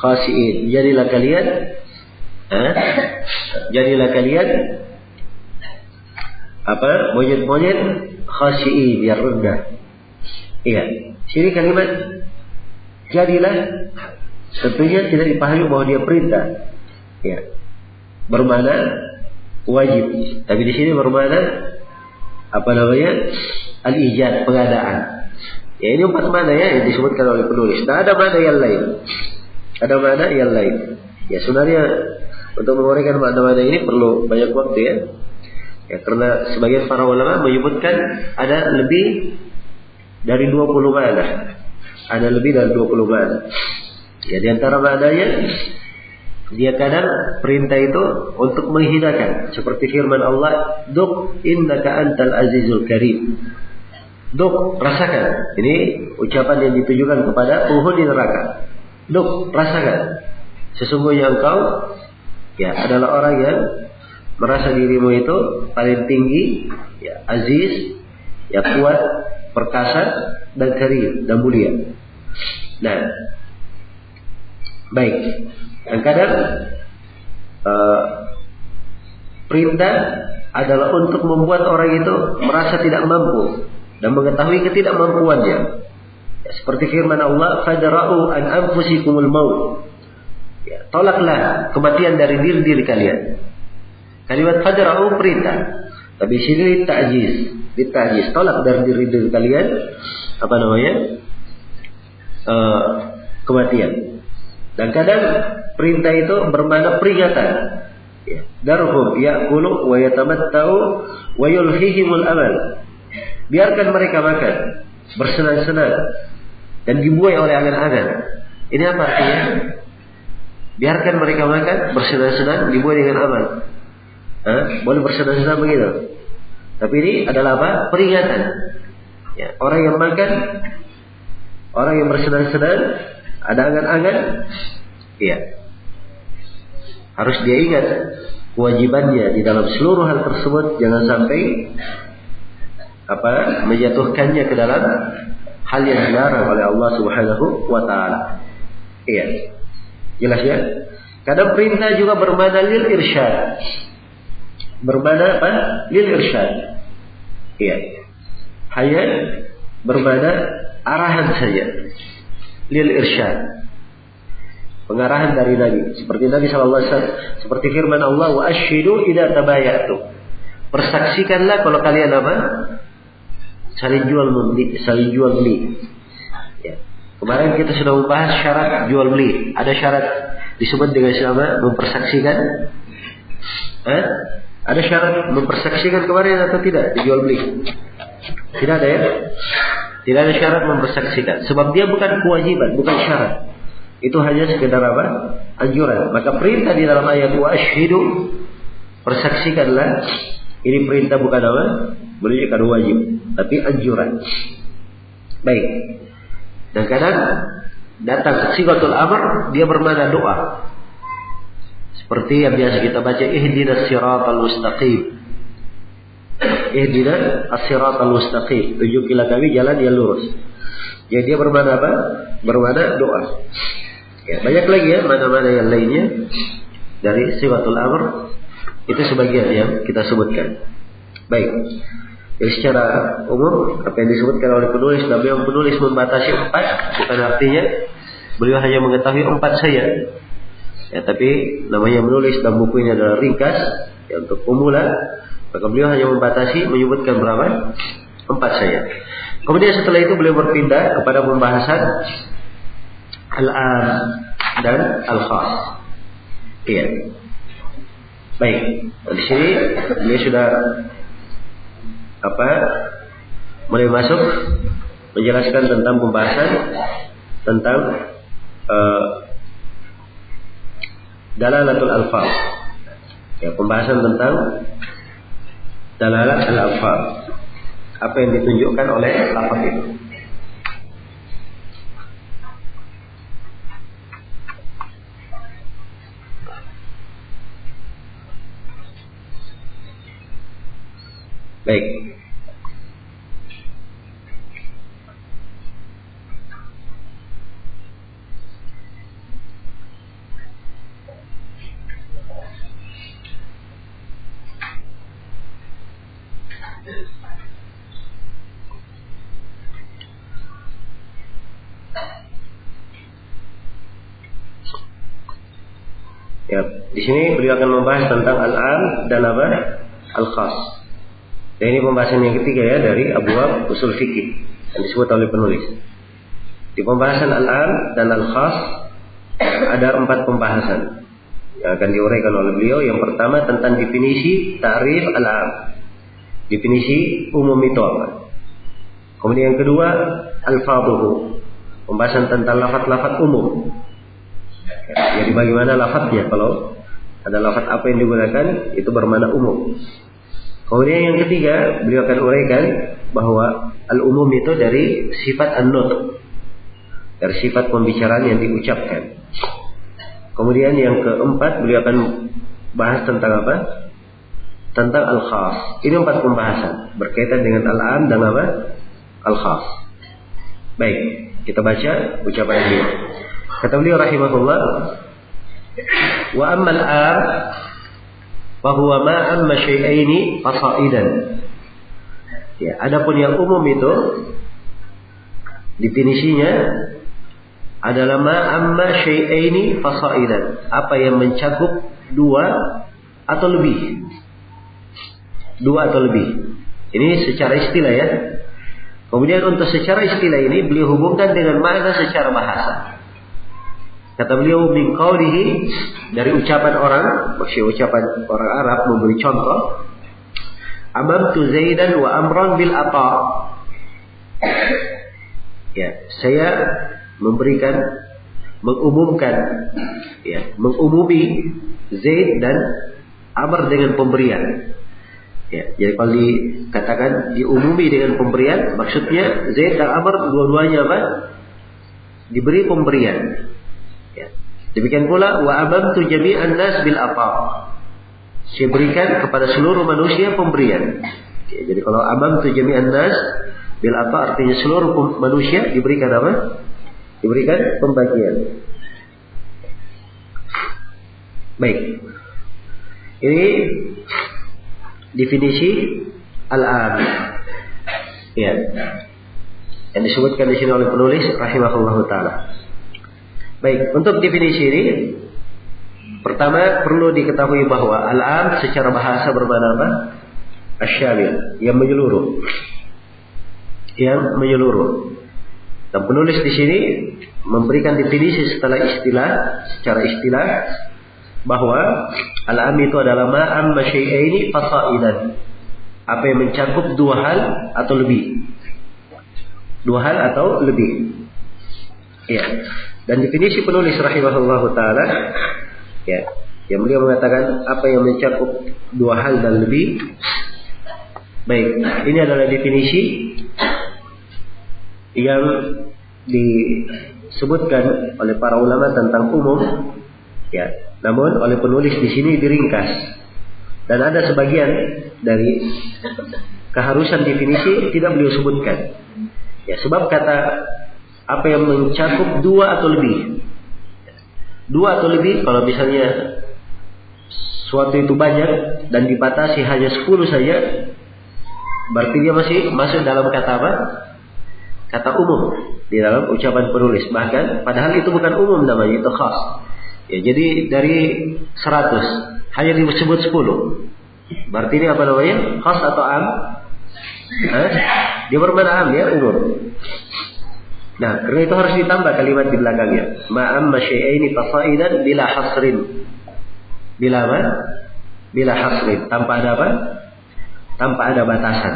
[SPEAKER 1] khasi'in." Jadilah kalian monyet-monyet khasi'in yang rendah. Iya. Sini kalimat jadilah tentunya tidak dipahami bahwa dia perintah. Ya. Bermana wajib. Tapi di sini bermana al-ijad, pengadaan. Ya, ini 4 mana ya yang disebutkan oleh penulis. Nah, ada mana yang lain. Ya, sebenarnya untuk menguraikan makna-makna ini perlu banyak waktu ya. Ya, karena sebagian para ulama menyebutkan ada lebih dari 20 makna. Ada lebih dari 20 makna. Ya, di antara maknanya dia kadang perintah itu untuk menghinakan, seperti firman Allah, "Duk innaka antal azizul karim." Duk, rasakan. Ini ucapan yang ditujukan kepada penghuni neraka. Duk, rasakan. Sesungguhnya engkau ya adalah orang yang merasa dirimu itu paling tinggi, ya aziz, ya kuat, perkasa dan karim dan mulia. Nah, baik. Dan kadang perintah adalah untuk membuat orang itu merasa tidak mampu dan mengetahui ketidakmampuannya. Ya, seperti firman Allah, "Fadra'u an anfusikumul maut." Ya, tolaklah kematian dari diri kalian. Kalimat fadra'u perintah, tapi sini ditajis, tolak dari diri kalian kematian. Dan kadang perintah itu bermakna peringatan. Ya. Darhum ya'kulu wa yatamatta'u wa yulhihimul amal. Biarkan mereka makan, bersenang-senang dan dibuai oleh angan-angan. Ini apa artinya? Biarkan mereka makan, bersenang-senang, dibuai dengan amal. Boleh bersenang-senang begitu. Tapi ini adalah apa? Peringatan. Ya, orang yang makan, orang yang bersenang-senang, ada angan-angan, ya harus dia ingat kewajibannya di dalam seluruh hal tersebut, jangan sampai menjatuhkannya ke dalam hal yang dilarang oleh Allah Subhanahu wa taala. Iya. Jelas ya? Kadang perintah juga bermakna lil irsyad. Bermakna apa? Lil irsyad. Iya. Hanya bermakna arahan saja. Lil irsyad. Pengarahan dari Nabi. Seperti Nabi SAW. Seperti firman Allah, wa ashidu idza tabayatu. Persaksikanlah kalau kalian saling jual beli. Ya. Kemarin kita sudah membahas syarat jual beli. Ada syarat disebut dengan siapa? Mempersaksikan. Ada syarat mempersaksikan kemarin atau tidak dijual beli? Tidak ada ya? Tidak ada syarat mempersaksikan. Sebab dia bukan kewajiban, bukan syarat. Itu hanya sekedar anjuran. Maka perintah di dalam ayat wa asyhidu, persaksikanlah. Ini perintah bukan menunjukkan wajib, tapi anjuran. Baik. Dan kadang datang sigatul amr, dia bermakna doa. Seperti yang biasa kita baca, ihdinas siratal mustaqim. Ihdinas as-siratal mustaqim. Tunjukilah kami jalan yang lurus. Jadi dia bermakna apa? Bermakna doa. Ya, banyak lagi ya mana-mana yang lainnya dari sigatul amr. Itu sebagian yang kita sebutkan. Baik. Jadi secara umum apa yang disebutkan oleh penulis, namun yang penulis membatasi 4, bukan artinya beliau hanya mengetahui 4 saja. Ya, tapi namanya menulis dan buku ini adalah ringkas ya, untuk pemula, maka beliau hanya membatasi menyebutkan berapa? 4 saja. Kemudian setelah itu beliau berpindah kepada pembahasan al-am dan al-khas. Iya. Baik, di sini dia sudah mulai masuk menjelaskan tentang pembahasan tentang dalalatul alfaz. Ya, pembahasan tentang dalalat al-alfaz. Apa yang ditunjukkan oleh lafaz itu. Baik. Ya, di sini beliau akan membahas tentang al-am dan al-khas. Dan ini pembahasan yang ketiga ya dari abwab usul fikih yang disebut oleh penulis. Di pembahasan al-am dan al-khas ada 4 pembahasan yang akan diuraikan oleh beliau. Yang pertama tentang definisi ta'rif al-am. Definisi umum itu apa? Kemudian yang kedua al-fadhuhu. Pembahasan tentang lafaz-lafaz umum. Jadi bagaimana lafaznya, kalau ada lafaz apa yang digunakan itu bermakna umum. Kemudian yang ketiga beliau akan uraikan bahwa al-umum itu dari sifat an-nutq, dari sifat pembicaraan yang diucapkan. Kemudian yang keempat beliau akan bahas tentang apa? Tentang al-khas. Ini 4 pembahasan berkaitan dengan al-am dan al-khas. Baik, kita baca ucapan beliau. Kata beliau rahimahullah, wa ammal am fahuwa ma amma syai'aini fasaidan. Ya, adapun yang umum itu definisinya adalah ma amma syai'aini fasaidan, apa yang mencakup 2 atau lebih. 2 atau lebih. Ini secara istilah ya. Kemudian untuk secara istilah ini beliau hubungkan dengan makna secara bahasa. Kata beliau min qawlihi, dari ucapan orang, maksudnya ucapan orang Arab memberi contoh, amamtu Zaidan wa Amran bil ata. Ya, saya mengumumkan, ya, mengumumi Zaid dan Amr dengan pemberian. Ya, jadi kalau dikatakan diumumi dengan pemberian, maksudnya Zaid dan Amr dua-duanya apa? Diberi pemberian. Ya. Demikian pula wa amamtu jami'an nas bil ata. Saya berikan kepada seluruh manusia pemberian. Ya, jadi kalau amamtu jami'an nas bil ata artinya seluruh manusia diberikan apa? Diberikan pembagian. Baik. Ini definisi al-am. Ya. Yang disebutkan di sini oleh penulis rahimahullahu taala. Baik, untuk definisi ini pertama perlu diketahui bahwa al-am secara bahasa bermakna apa? Asy-syamil, yang menyeluruh. Yang menyeluruh. Dan penulis di sini memberikan definisi secara istilah bahwa al-am itu adalah ma amma syai'aini fasaidan. Apa yang mencakup 2 hal atau lebih. 2 hal atau lebih. Ya. Dan definisi penulis rahimahullahu taala, ya, yang beliau mengatakan apa yang mencakup 2 hal dan lebih. Baik, ini adalah definisi yang disebutkan oleh para ulama tentang umum, ya. Namun oleh penulis di sini diringkas. Dan ada sebagian dari keharusan definisi tidak beliau sebutkan. Ya, sebab kata apa yang mencakup 2 atau lebih. 2 atau lebih, kalau misalnya suatu itu banyak dan dibatasi hanya 10 saja, berarti dia masih masuk dalam kata apa? Kata umum di dalam ucapan penulis. Bahkan padahal itu bukan umum namanya, itu khas. Ya, jadi dari 100 hanya disebut 10. Berarti ini apa namanya? Khas atau am? Dia bermakna am ya, umum. Nah, karena itu harus ditambah kalimat di belakangnya. Ma'amma syai'aini fasaidan bila hasrin. Bila apa? Bila hasrin. Tanpa ada apa? Tanpa ada batasan.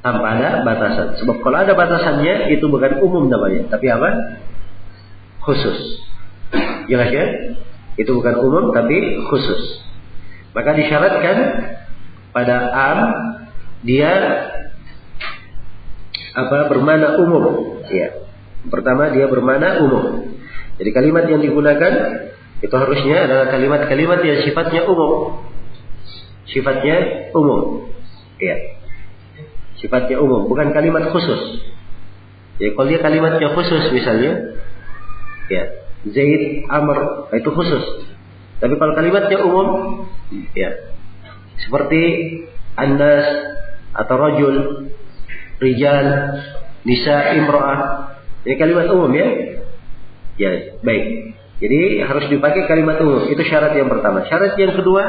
[SPEAKER 1] Tanpa ada batasan. Sebab kalau ada batasannya itu bukan umum namanya, tapi apa? Khusus. Jelas ya? Itu bukan umum tapi khusus. Maka disyaratkan pada am dia bermakna umum. Ya. Pertama dia bermakna umum. Jadi kalimat yang digunakan itu harusnya adalah kalimat-kalimat yang sifatnya umum. Sifatnya umum. Ya. Sifatnya umum, bukan kalimat khusus. Ya, kalau dia kalimatnya khusus misalnya, ya, Zaid, Amr, itu khusus. Tapi kalau kalimatnya umum, ya, seperti Annas atau Rajul, Rijal, Nisa, Imra'ah, ini kalimat umum ya. Ya, baik. Jadi harus dipakai kalimat umum. Itu syarat yang pertama. Syarat yang kedua,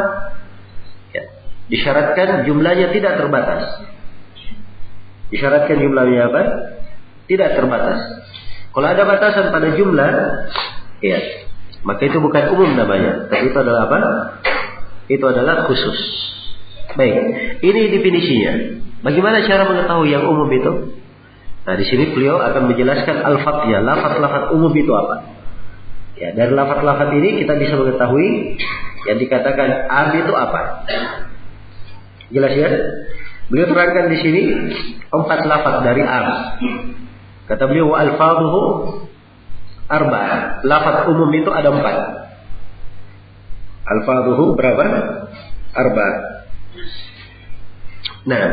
[SPEAKER 1] ya, disyaratkan jumlahnya tidak terbatas. Disyaratkan jumlahnya apa? Tidak terbatas. Kalau ada batasan pada jumlah, ya, maka itu bukan umum namanya, tapi itu adalah apa? Itu adalah khusus. Baik, ini definisinya. Bagaimana cara mengetahui yang umum itu? Nah, di sini beliau akan menjelaskan al-fatnya, lafaz-lafaz umum itu apa. Ya, dari lafaz-lafaz ini kita bisa mengetahui yang dikatakan am itu apa. Jelas ya? Beliau terangkan di sini 4 lafaz dari am. Kata beliau wa alfadhuhu arba'ah. Lafaz umum itu ada 4. Alfadhuhu berapa? Arba'ah. Nah,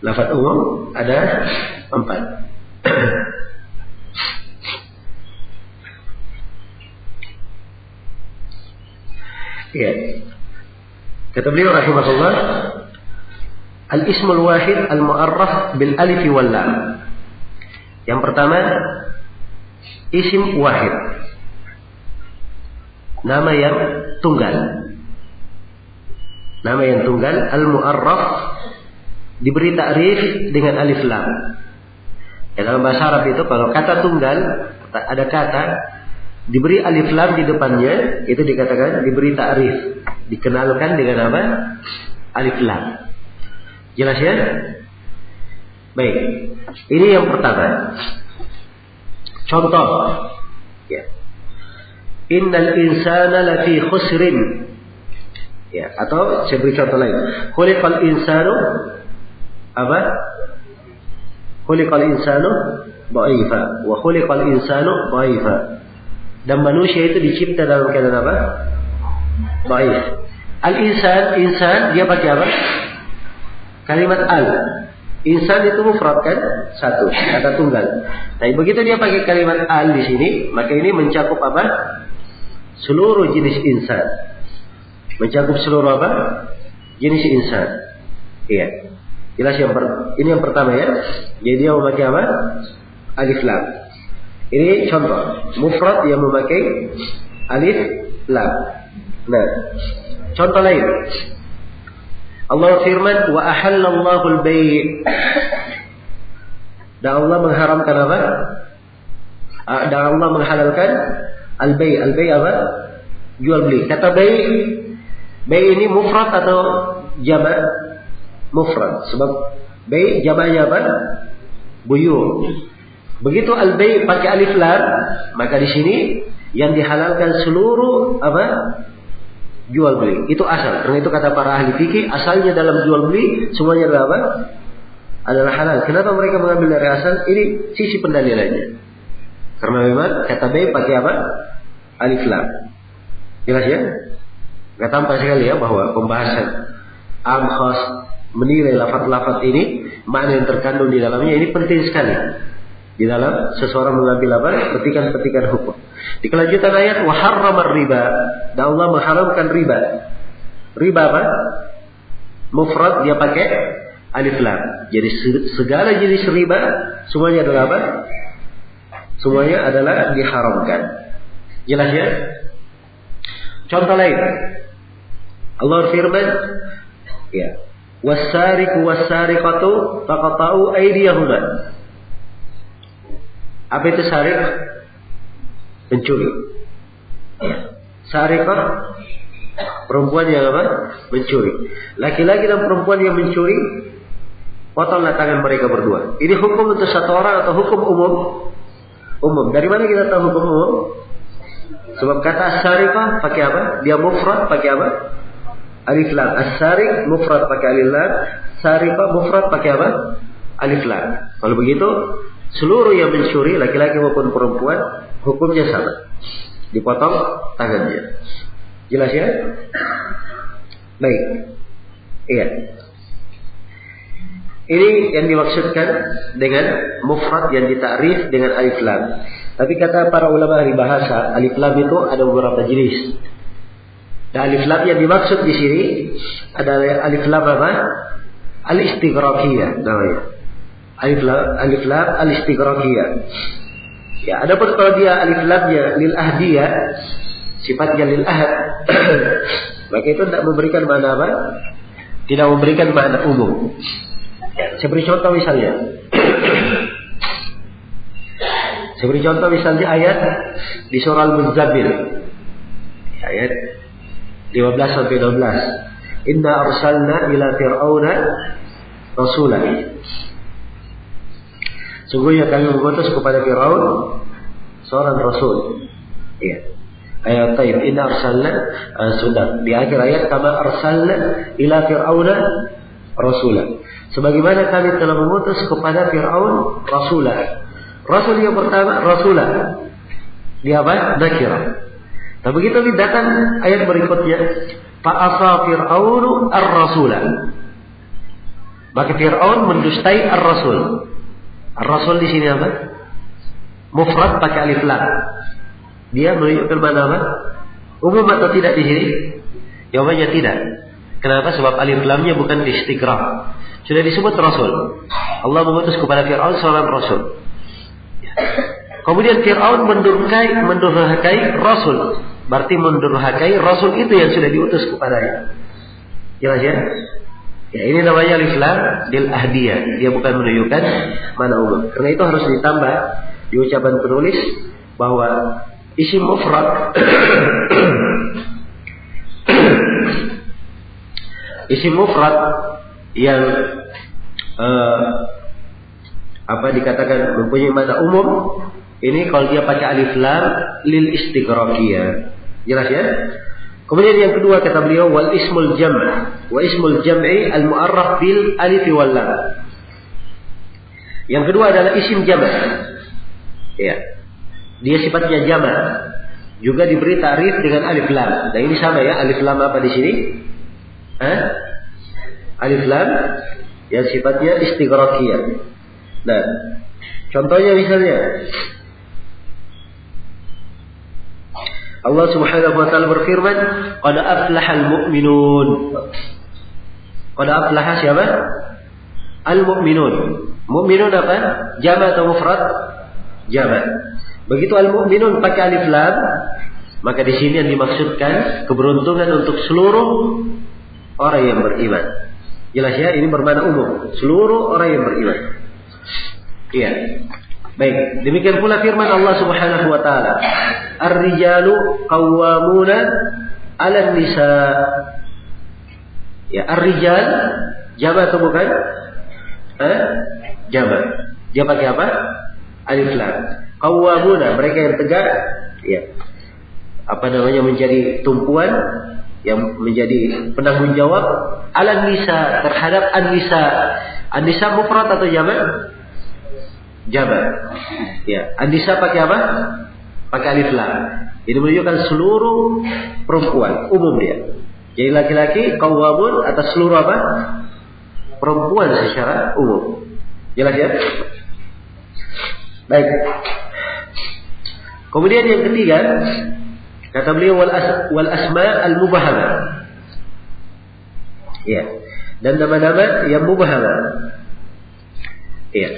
[SPEAKER 1] lafaz umum ada 4. Ya. Kata beliau rahimahullah, al-ismul wahid al-mu'arraf bil alif wal lam. Yang pertama, isim wahid. Nama yang tunggal. Nama yang tunggal al-mu'arraf diberi ta'rif dengan alif lam. Ya, dalam bahasa Arab itu kalau kata tunggal, ada kata diberi alif lam di depannya, itu dikatakan diberi ta'rif. Dikenalkan dengan apa? Alif lam. Jelas ya? Baik. Ini yang pertama. Contoh. Ya. Innal insana lafi khusrin. Ya, atau saya beri contoh lain. Khuliqal insanu apa? Khuliqal insanu dha'ifa wa khuliqal insanu dha'ifa. Dan manusia itu dicipta dalam keadaan apa? Dhaif. Al-insan dia pakai apa? Kalimat al. Insan itu mufrad kan? Satu, kata tunggal. Tapi begitu dia pakai kalimat al di sini, maka ini mencakup apa? Seluruh jenis insan. Mencakup seluruh apa? Jenis insan. Iya. Jelas ini yang pertama ya. Jadi dia memakai apa? Alif lam. Ini contoh mufrad yang memakai alif lam. Nah, contoh lain. Allah firman wa ahallallahu al-bay'. Dan Allah mengharamkan apa? Dan Allah menghalalkan al-bay'. Al-bay' apa? Jual beli. Kata bay ini mufrad atau jamak? Mufrad. Sebab bay jamaknya apa? Buyu. Begitu al-bay' pakai alif lam, maka di sini yang dihalalkan seluruh apa? Jual beli. Itu asal. Karena itu kata para ahli fikih, asalnya dalam jual beli semuanya adalah apa? Adalah halal. Kenapa mereka mengambil dari asal? Ini sisi pendalilannya. Karena memang kata bay pakai apa? Alif lam. Jelas ya? Gak tampak sekali ya bahwa pembahasan am khas menilai lafaz-lafaz ini, makna yang terkandung di dalamnya ini penting sekali. Di dalam seseorang mengambil apa? Petikan-petikan hukum. Di kelanjutan ayat wa harramar riba. Dan Allah mengharamkan riba. Riba apa? Mufrad dia pakai alif lam. Jadi segala jenis riba semuanya adalah apa? Semuanya adalah diharamkan. Jelas ya? Contoh lain. Allah firman, ya, was-sariqu was-sariqatu faqata'u aydiyahuma. Apa itu sarik? Mencuri. Sarikah perempuan yang apa? Mencuri. Laki-laki dan perempuan yang mencuri, potonglah tangan mereka berdua. Ini hukum untuk satu orang atau hukum umum? Umum. Dari mana kita tahu hukum umum? Sebab kata sarikah pakai apa? Dia mufrad pakai apa? Alif lam. As-sarik mufrad pakai alif lam. Sarikah mufrad pakai apa? Alif lam. Kalau begitu, seluruh yang mencuri, laki-laki maupun perempuan, hukumnya sama. Dipotong tangannya. Jelas ya? Baik. Iya. Ini yang dimaksudkan dengan mufrad yang ditakrif dengan alif lam. Tapi kata para ulama ahli bahasa, alif lam itu ada beberapa jenis. Dan alif lam yang dimaksud di sini adalah alif lam apa? Al-istighraqiyah namanya. Alif lam al-istighraqiyah. Ya, adapun kalau dia alif lamnya lil ahdiyah, sifatnya lil ahad, maka itu tidak memberikan makna apa? Tidak memberikan makna umum. Saya beri contoh misalnya. Saya beri contoh misalnya ayat di surah Al-Muzammil. Ayat 15 sampai 16. Inna arsalna ila fir'auna rasulan. Sungguhnya kami mengutus kepada Firaun seorang rasul. Iya. Ayat taib inna arsalna sudah di akhir ayat kama arsalna ila fir'auna rasulan. Sebagaimana kami telah mengutus kepada Firaun rasulan. Rasul yang pertama rasulan. Dia apa? Nakirah. Nah begitu datang ayat berikutnya fa'asa fir'aunu ar-rasulan. Maka Firaun mendustai ar-rasul. Ar-rasul di sini apa? Mufrad pakai alif lam. Dia menunjukkan mana apa? Umum atau tidak di sini? Jawabannya tidak. Kenapa? Sebab alif lamnya bukan istighraq. Sudah disebut rasul. Allah mengutus kepada Firaun seorang rasul. Kemudian Firaun mendurhakai rasul. Berarti mendurhakai rasul itu yang sudah diutus kepadanya. Jelas ya? Ya, ini namanya alif lam lil ahdiyah. Dia bukan menunjukkan mana umum. Karena itu harus ditambah di ucapan penulis bahwa isim mufrad isim mufrad yang dikatakan mempunyai makna umum, ini kalau dia pakai alif lam lil istighraqiyah. Jelas ya? Kemudian yang kedua kata beliau wal ismul jam' wa ismul jam'i al mu'arraf bil alif wal lam. Yang kedua adalah isim jama'. Ya. Dia sifatnya jama', juga diberi ta'rif dengan alif lam. Nah ini sama ya, alif lam apa di sini? Alif lam yang sifatnya istighraqiyah. Nah, contohnya misalnya Allah Subhanahu wa taala berfirman, "Qad aflahal mu'minun." Qad aflaha siapa? Al-mu'minun. Mu'minun apa? Jama' atau mufrad? Jama'. Begitu al-mu'minun pakai alif lam, maka di sini yang dimaksudkan keberuntungan untuk seluruh orang yang beriman. Jelas ya, ini bermakna umum, seluruh orang yang beriman. Iya. Baik, demikian pula firman Allah Subhanahu wa taala, "Ar-rijalu qawwamuna 'alan nisa." Ya, ar-rijal jama' atau bukan? Jama'. Dia pakai apa? Alif lam. Qawwamuna, mereka yang tegak, ya. Menjadi tumpuan, yang menjadi penanggung jawab 'alan nisa, terhadap an-nisa. An-nisa mufrad atau jama'? Jama'. Ya, an-nisa pakai apa? Pakai alif lam. Ini menunjukkan seluruh perempuan, umum dia. Jadi laki-laki qawwamun atas seluruh apa? Perempuan secara umum. Jelas ya? Baik. Kemudian yang ketiga, kata beliau wal asma al mubahama. Ya. Dan nama-nama yang mubahama. Ya.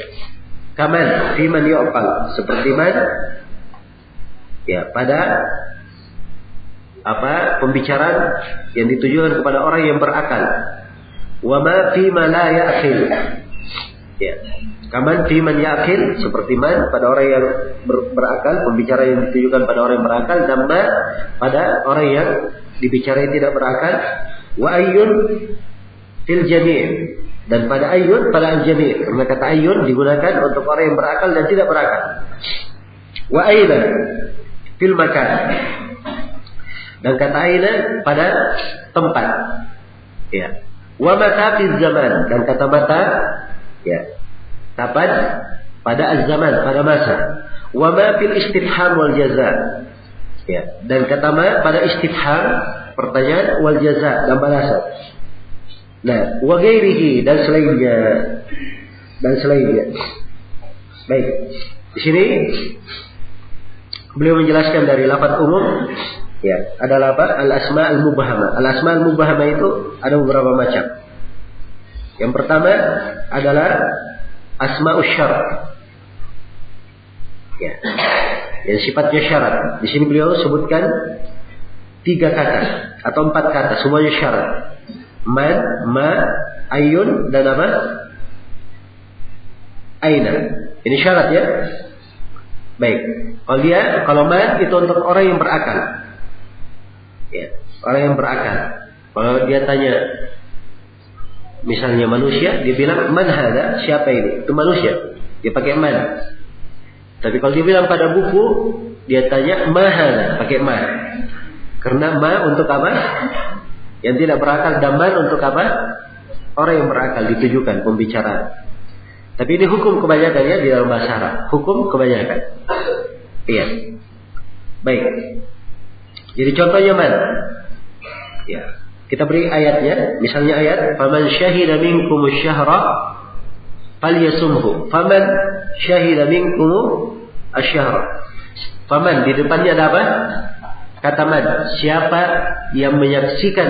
[SPEAKER 1] Kaman fiman yu'qal, seperti man, ya, pada pembicaraan yang ditujukan kepada orang yang berakal. Wa ma fi ma la ya'qil. Ya. Kaman fi man yaqil, seperti man pada orang yang berakal, pembicaraan yang ditujukan pada orang yang berakal, dan ma pada orang yang dibicarai tidak berakal. Wa ayyun fil jami', dan pada ayyun pada al-jami', karena kata ayyun digunakan untuk orang yang berakal dan tidak berakal. Wa aina fil makan, dan kata aina pada tempat. Ya. Wa mata fil zaman, dan kata mata ya kapan pada az-zaman, pada masa. Wa ma fil istifham wal jaza. Ya, dan kata ma pada istifham, pertanyaan, wal jaza, dan balasan. Nah, wa ghairihi, dan selainnya. Baik. Di sini beliau menjelaskan dari lafaz umum, ya, adalah apa? Al-asma al-mubhamah. Al-asma al-mubhamah itu ada beberapa macam. Yang pertama adalah asma'us syarat. Ya. Yang sifatnya syarat. Di sini beliau sebutkan 3 kata atau 4 kata, semuanya syarat. Man, ma, ayun, dan apa? Aina. Ini syarat ya. Baik. Kalau man itu untuk orang yang berakal. Ya, orang yang berakal. Kalau dia tanya misalnya manusia, dia bilang man hada, siapa ini? Itu manusia. Dia pakai man. Tapi kalau dia bilang pada buku, dia tanya ma hada, pakai ma. Karena ma untuk apa? Yang tidak berakal, dan man untuk apa? Orang yang berakal, ditujukan pembicaraan. Tapi ini hukum kebanyakan ya di dalam bahasa Arab. Hukum kebanyakan. Iya. Baik. Jadi contohnya man. Ya. Kita beri ayatnya. Misalnya ayat, "Faman syahida minkum asy-syahra falyasumhu." Faman syahida minkum asy-syahra. Faman di depannya ada apa? Kata man. Siapa yang menyaksikan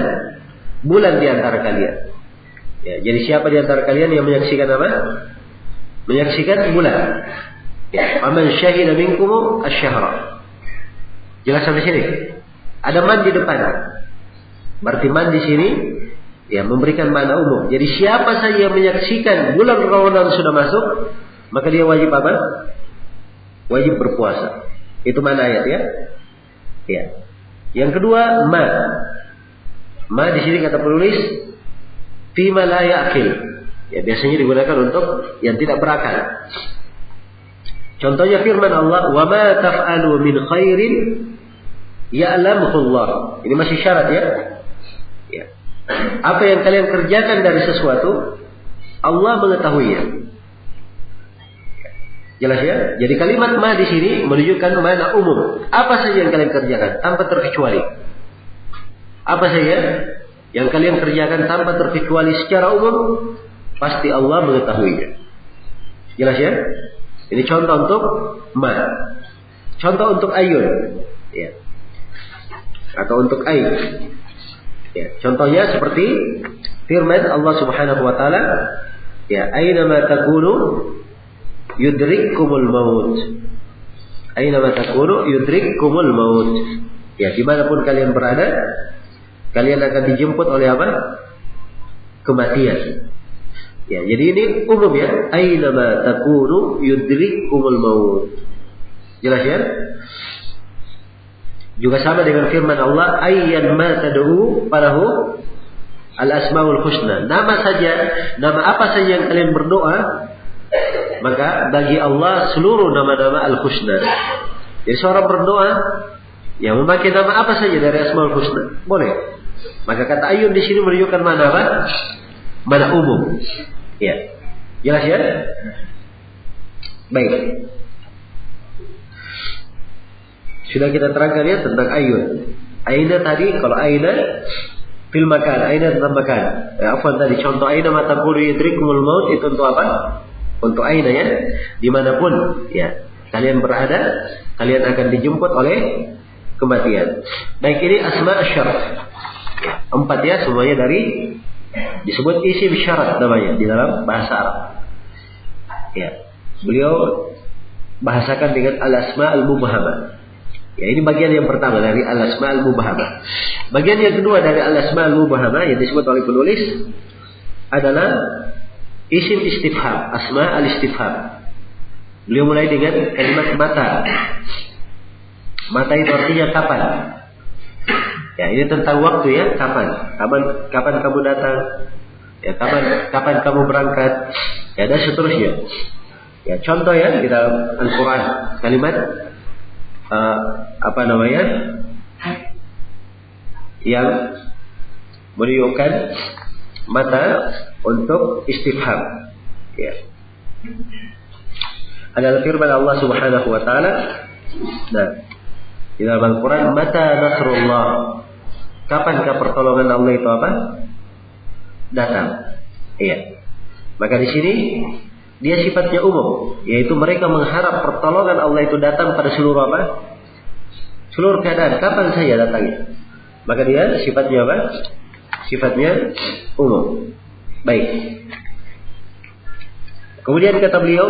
[SPEAKER 1] bulan di antara kalian? Ya, jadi siapa di antara kalian yang menyaksikan apa? Menyaksikan bulan. Ya, faman syahida minkum asy-syahra. Jelas sampai sini? Ada man di depan. Berarti man di sini ya memberikan makna umum. Jadi siapa saja yang menyaksikan bulan Ramadan sudah masuk, maka dia wajib apa? Wajib berpuasa. Itu makna ayat ya. Ya. Yang kedua ma. Ma di sini kata penulis fima la yaqil. Ya, biasanya digunakan untuk yang tidak berakal. Contohnya firman Allah, "Wa ma taf'alu min khairin ya'lamuhu Allah." Ini masih syarat ya. Ya. Apa yang kalian kerjakan dari sesuatu, Allah mengetahuinya. Jelas ya? Jadi kalimat ma di sini menunjukkan makna umum. Apa saja yang kalian kerjakan tanpa terkecuali. Apa saja yang kalian kerjakan tanpa terkecuali secara umum, pasti Allah mengetahuinya. Jelas ya? Ini contoh untuk ma. Contoh untuk ayun. Ya. Atau untuk ain. Ya, contohnya seperti firman Allah Subhanahu wa taala, ya, aina ma takunu yudrikkumul maut. Aina ma takunu yudrikkumul maut. Ya, dimanapun kalian berada, kalian akan dijemput oleh apa? Kematian. Ya, jadi ini umum ya. Aina ma takunu yudrikkumul maut. Jelas ya? Juga sama dengan firman Allah, ayyan ma tad'u falahu al-asmaul husna. Nama apa saja yang kalian berdoa, maka bagi Allah seluruh nama-nama al-husna. Jadi seorang berdoa yang memakai nama apa saja dari asmaul husna, boleh. Maka kata ayun di sini menunjukkan mana apa? Mana umum. Ya. Jelas ya? Baik. Sudah kita terangkan ya tentang ayun. Aina tadi, kalau aina fil makan, aina tentang makan. Afwan tadi contoh aina mata qulu yudrikumul maut itu untuk apa? Untuk aina ya. Dimanapun ya kalian berada, kalian akan dijemput oleh kematian. Baik, ini asma asy-syarat. Ya, 4 ya, semuanya dari disebut isim syarat namanya di dalam bahasa Arab. Ya. Beliau bahasakan dengan al-asma al-mubhamah. Ya, ini bagian yang pertama dari al-asma al-mubhamah. Bagian yang kedua dari al-asma al-mubhamah yang disebut oleh penulis adalah isim istifham, asma al-istifham. Beliau mulai dengan kalimat mata. Mata itu artinya kapan? Ya, ini tentang waktu ya, kapan kamu datang? Ya, kapan kamu berangkat? Ya, dan seterusnya. Ya, contoh ya di dalam Al-Quran kalimat yang menunjukkan mata untuk istifham. Ya. Adalah firman Allah Subhanahu wa taala. Nah, di dalam Al-Quran, mata nasrullah. Kapankah pertolongan Allah itu apa? Datang. Iya. Maka di sini dia sifatnya umum, yaitu mereka mengharap pertolongan Allah itu datang pada seluruh apa? Seluruh keadaan. Kapan saya datangnya? Maka dia sifatnya apa? Sifatnya umum. Baik. Kemudian kata beliau,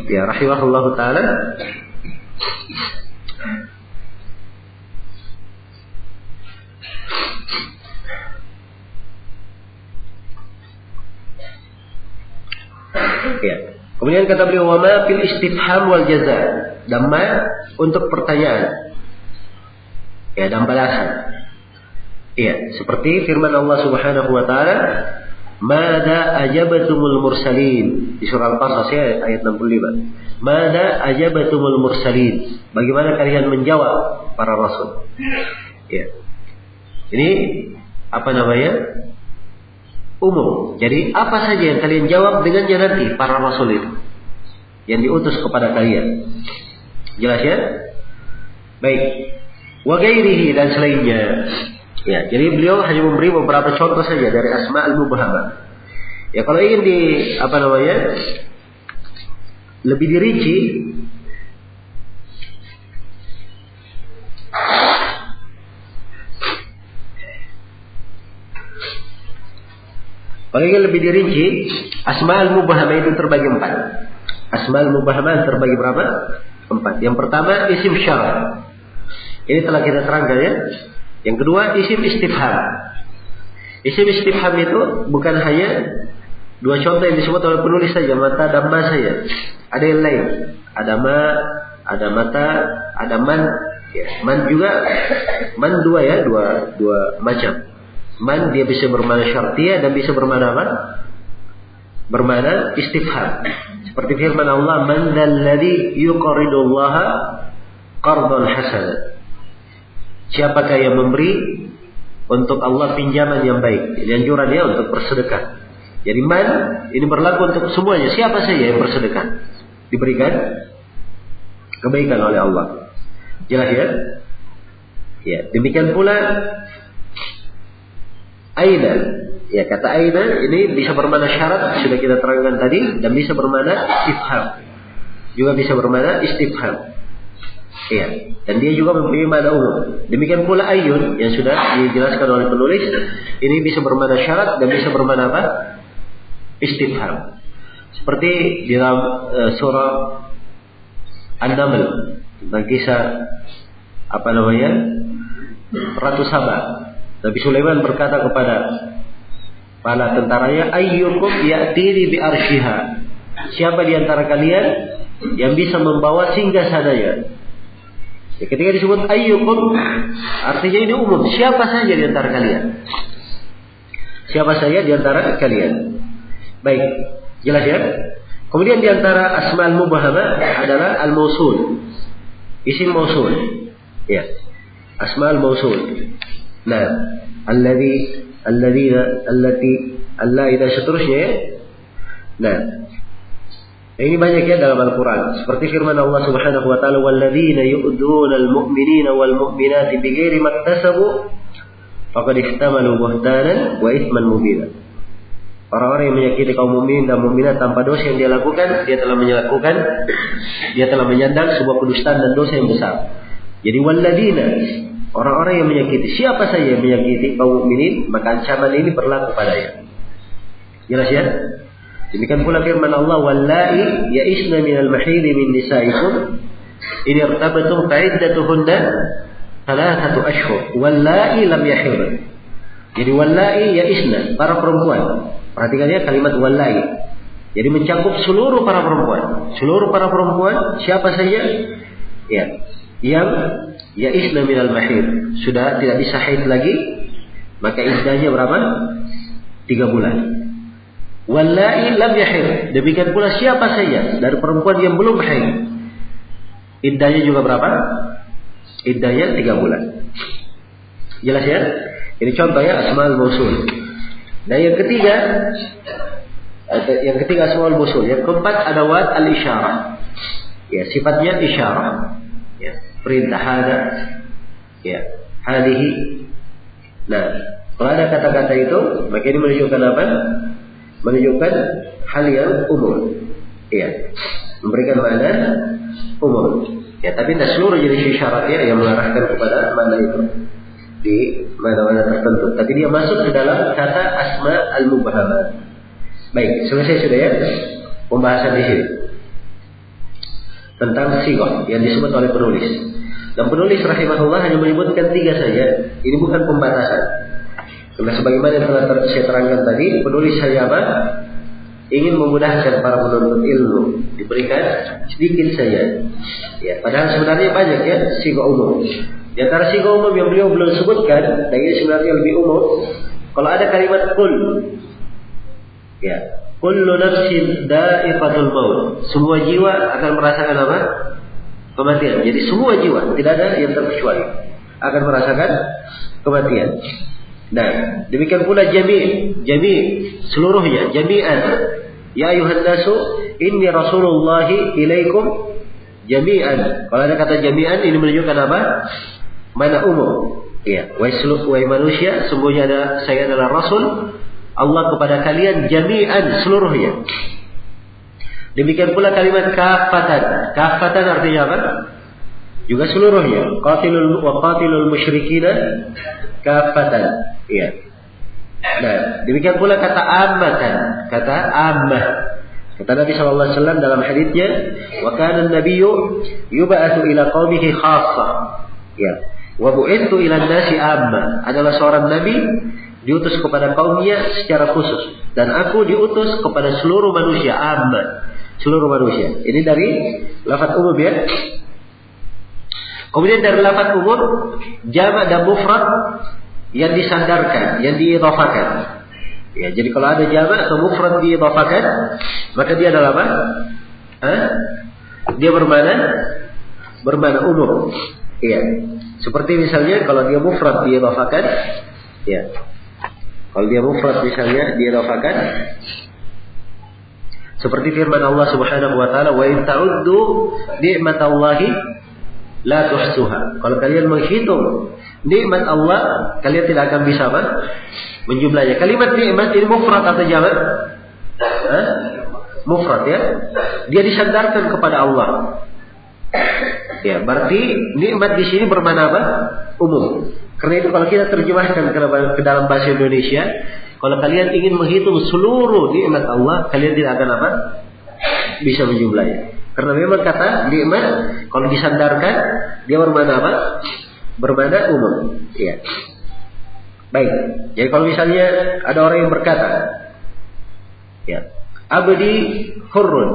[SPEAKER 1] ya rahimahullahu taala, ya. Kemudian kata beliau, wa ma fil istifham wal jaza, dan ma untuk pertanyaan, ya, dan balasan. Ya, seperti firman Allah Subhanahu wa taala, mada ajabatumul mursalin, di surah Al-Qasas ya, ayat 65. Mada ajabatumul mursalin, bagaimana kalian menjawab para rasul. Ya. Ini umum. Jadi apa saja yang kalian jawab dengannya nanti para rasul itu yang diutus kepada kalian. Jelas ya? Baik. Wa ghairihi, dan selainnya. Ya, jadi beliau hanya memberi beberapa contoh saja dari asma al-mubhamah. Ya, kalau ingin lebih dirinci, asma al-mubhamah itu terbagi 4. Asma al-mubhamah terbagi berapa? 4. Yang pertama isim syarat. Ini telah kita terangkan ya. Yang kedua isim istifham. Isim istifham itu bukan hanya 2 contoh yang disebut oleh penulis saja, mata dan ma saja. Ada yang lain. Ada ma, ada mata, ada man. Ya, man juga, man 2 ya, dua macam. Man dia bisa bermakna syartiyah dan bisa bermakna apa? Bermakna istifham. Seperti firman Allah, man dzalladzi yuqridullaha qardan hasanan. Siapakah yang memberi untuk Allah pinjaman yang baik? Anjuran dia untuk bersedekah. Jadi man ini berlaku untuk semuanya. Siapa saja yang bersedekah diberikan kebaikan oleh Allah. Jelas ya? Ya, demikian pula aina. Ya, kata aina ini bisa bermakna syarat, sudah kita terangkan tadi, dan bisa bermakna istifham. Juga bisa bermakna istifham. Ya, dan dia juga mempunyai makna umum. Demikian pula ayun yang sudah dijelaskan oleh penulis, ini bisa bermakna syarat dan bisa bermakna apa? Istifham. Seperti di dalam surah An-Naml tentang kisah Ratu Saba. Nabi Sulaiman berkata kepada para tentaranya, ayyukum ya'tini bi arsyiha. Siapa di antara kalian yang bisa membawa singgasananya? Ya, ketika disebut ayyukum, artinya ini umum. Siapa saja di antara kalian? Siapa saja di antara kalian? Baik, jelas ya? Kemudian di antara asma al-mubhamah adalah al-mausul. Isim mausul. Ya. Asma al-mausul. Nah, allati, dan seterusnya ya. Nah, ini banyak ya dalam Al-Quran. Seperti firman Allah Subhanahu wa taala, "Walladzina yu'dzuna al-mu'minina wal mu'minati bighairi maktasabu faqad ihtamalu buhtanan wa itsman mubina." Orang-orang yang menyakiti kaum mukminin dan mukminat tanpa dosa yang dia lakukan, dia telah menyandang sebuah kedustaan dan dosa yang besar. Jadi walladzina, orang-orang yang menyakiti, siapa saja yang menyakiti kaum mukminin, maka ancaman ini berlaku padanya. Jelas ya? Demikian pula firman Allah, wallahi ya'isna minal mahidhi min nisaikum in irtabtum fa'iddatuhunna 3 ashhur wallahi lam yahid. Jadi wallahi ya'isna, para perempuan. Perhatikan ya kalimat wallahi. Jadi mencakup seluruh para perempuan. Seluruh para perempuan siapa saja ya yang ya'isna minal mahid, sudah tidak bisa haid lagi, maka iddahnya berapa? 3 bulan. Wallahi lam yahid, demikian pula siapa saja dari perempuan yang belum haid, iddahnya juga berapa? Iddahnya 3 bulan. Jelas ya? Ini contoh ya asmaul mausul. Dan yang ketiga asmaul mausul. Yang keempat adawat al-isyarah. Ya, sifatnya isyarah. Ya, perintah hada. Ya, hadihi. Nah, kalau ada kata-kata itu, maka ini menunjukkan apa? Menunjukkan hal yang umum. Ya, memberikan makna umum. Ya, tapi tidak seluruh jenis isyaratnya yang mengarahkan kepada makna itu di mana-mana tertentu. Tapi dia masuk ke dalam kata asma al-mubhamat. Baik, selesai sudah ya pembahasan di sini tentang sighah yang disebut oleh penulis. Dan penulis rahimahullah hanya menyebutkan 3 saja. Ini bukan pembatasan. Karena sebagaimana yang telah saya terangkan tadi, penulis hanya apa? Ingin memudahkan para penuntut ilmu, diberikan sedikit saja. Ya, padahal sebenarnya banyak ya sighah umum. Di antara sighah umum yang beliau belum sebutkan, dan ini sebenarnya lebih umum, kalau ada kalimat kul, ya, kullu nafsin dha'iqatul maut, semua jiwa akan merasakan apa? Kematian. Jadi semua jiwa, tidak ada yang terkecuali, akan merasakan kematian. Nah, demikian pula jami' seluruhnya, jami'an. Ya ayuhan nasu, inni rasulullahi ilaikum jami'an. Kalau ada kata jami'an, ini menunjukkan apa? Mana umum. Ya, wahai manusia, sungguhnya saya adalah rasul Allah kepada kalian jami'an, seluruhnya. Demikian pula kalimat kafatan. Kafatan artinya apa? Juga seluruhnya. Qatilul musyrikina kafatan. Ya. Nah, demikian pula kata ammatan, kata ammah. Kata Nabi SAW dalam haditsnya, wa kana an-nabiyyu yub'atsu ila qaumihi khassah. Ya. Wa bu'itsu ila an-nasi amma. Adalah seorang nabi diutus kepada kaumnya secara khusus, dan aku diutus kepada seluruh manusia, amma, seluruh manusia. Ini dari lafaz umum ya. Kemudian dari lafaz umum jamak dan mufrad yang disandarkan, yang diidhafakan. Ya, jadi kalau ada jamak atau mufrad diidhafakan, maka dia adalah apa? Dia bermakna umum. Iya. Seperti misalnya kalau dia mufrad diidhafakan, ya. Kalau dia mufrad misalnya diidhafakan, seperti firman Allah Subhanahu wa taala, "Wa in ta'uddu ni'matallahi la tuhsuha." Kalau kalian menghitung nikmat Allah, kalian tidak akan bisa menjumlahnya. Kalimat nikmat ini mufrad atau jamak? Mufrad ya. Dia disandarkan kepada Allah. Ya, berarti nikmat di sini bermakna apa? Umum. Karena itu kalau kita terjemahkan ke dalam bahasa Indonesia, kalau kalian ingin menghitung seluruh nikmat Allah, kalian tidak akan apa? Bisa menjumlahnya. Karena memang kata nikmat kalau disandarkan dia bermakna apa? Bermakna umum. Ya. Baik. Jadi kalau misalnya ada orang yang berkata, ya, abdi hurrun.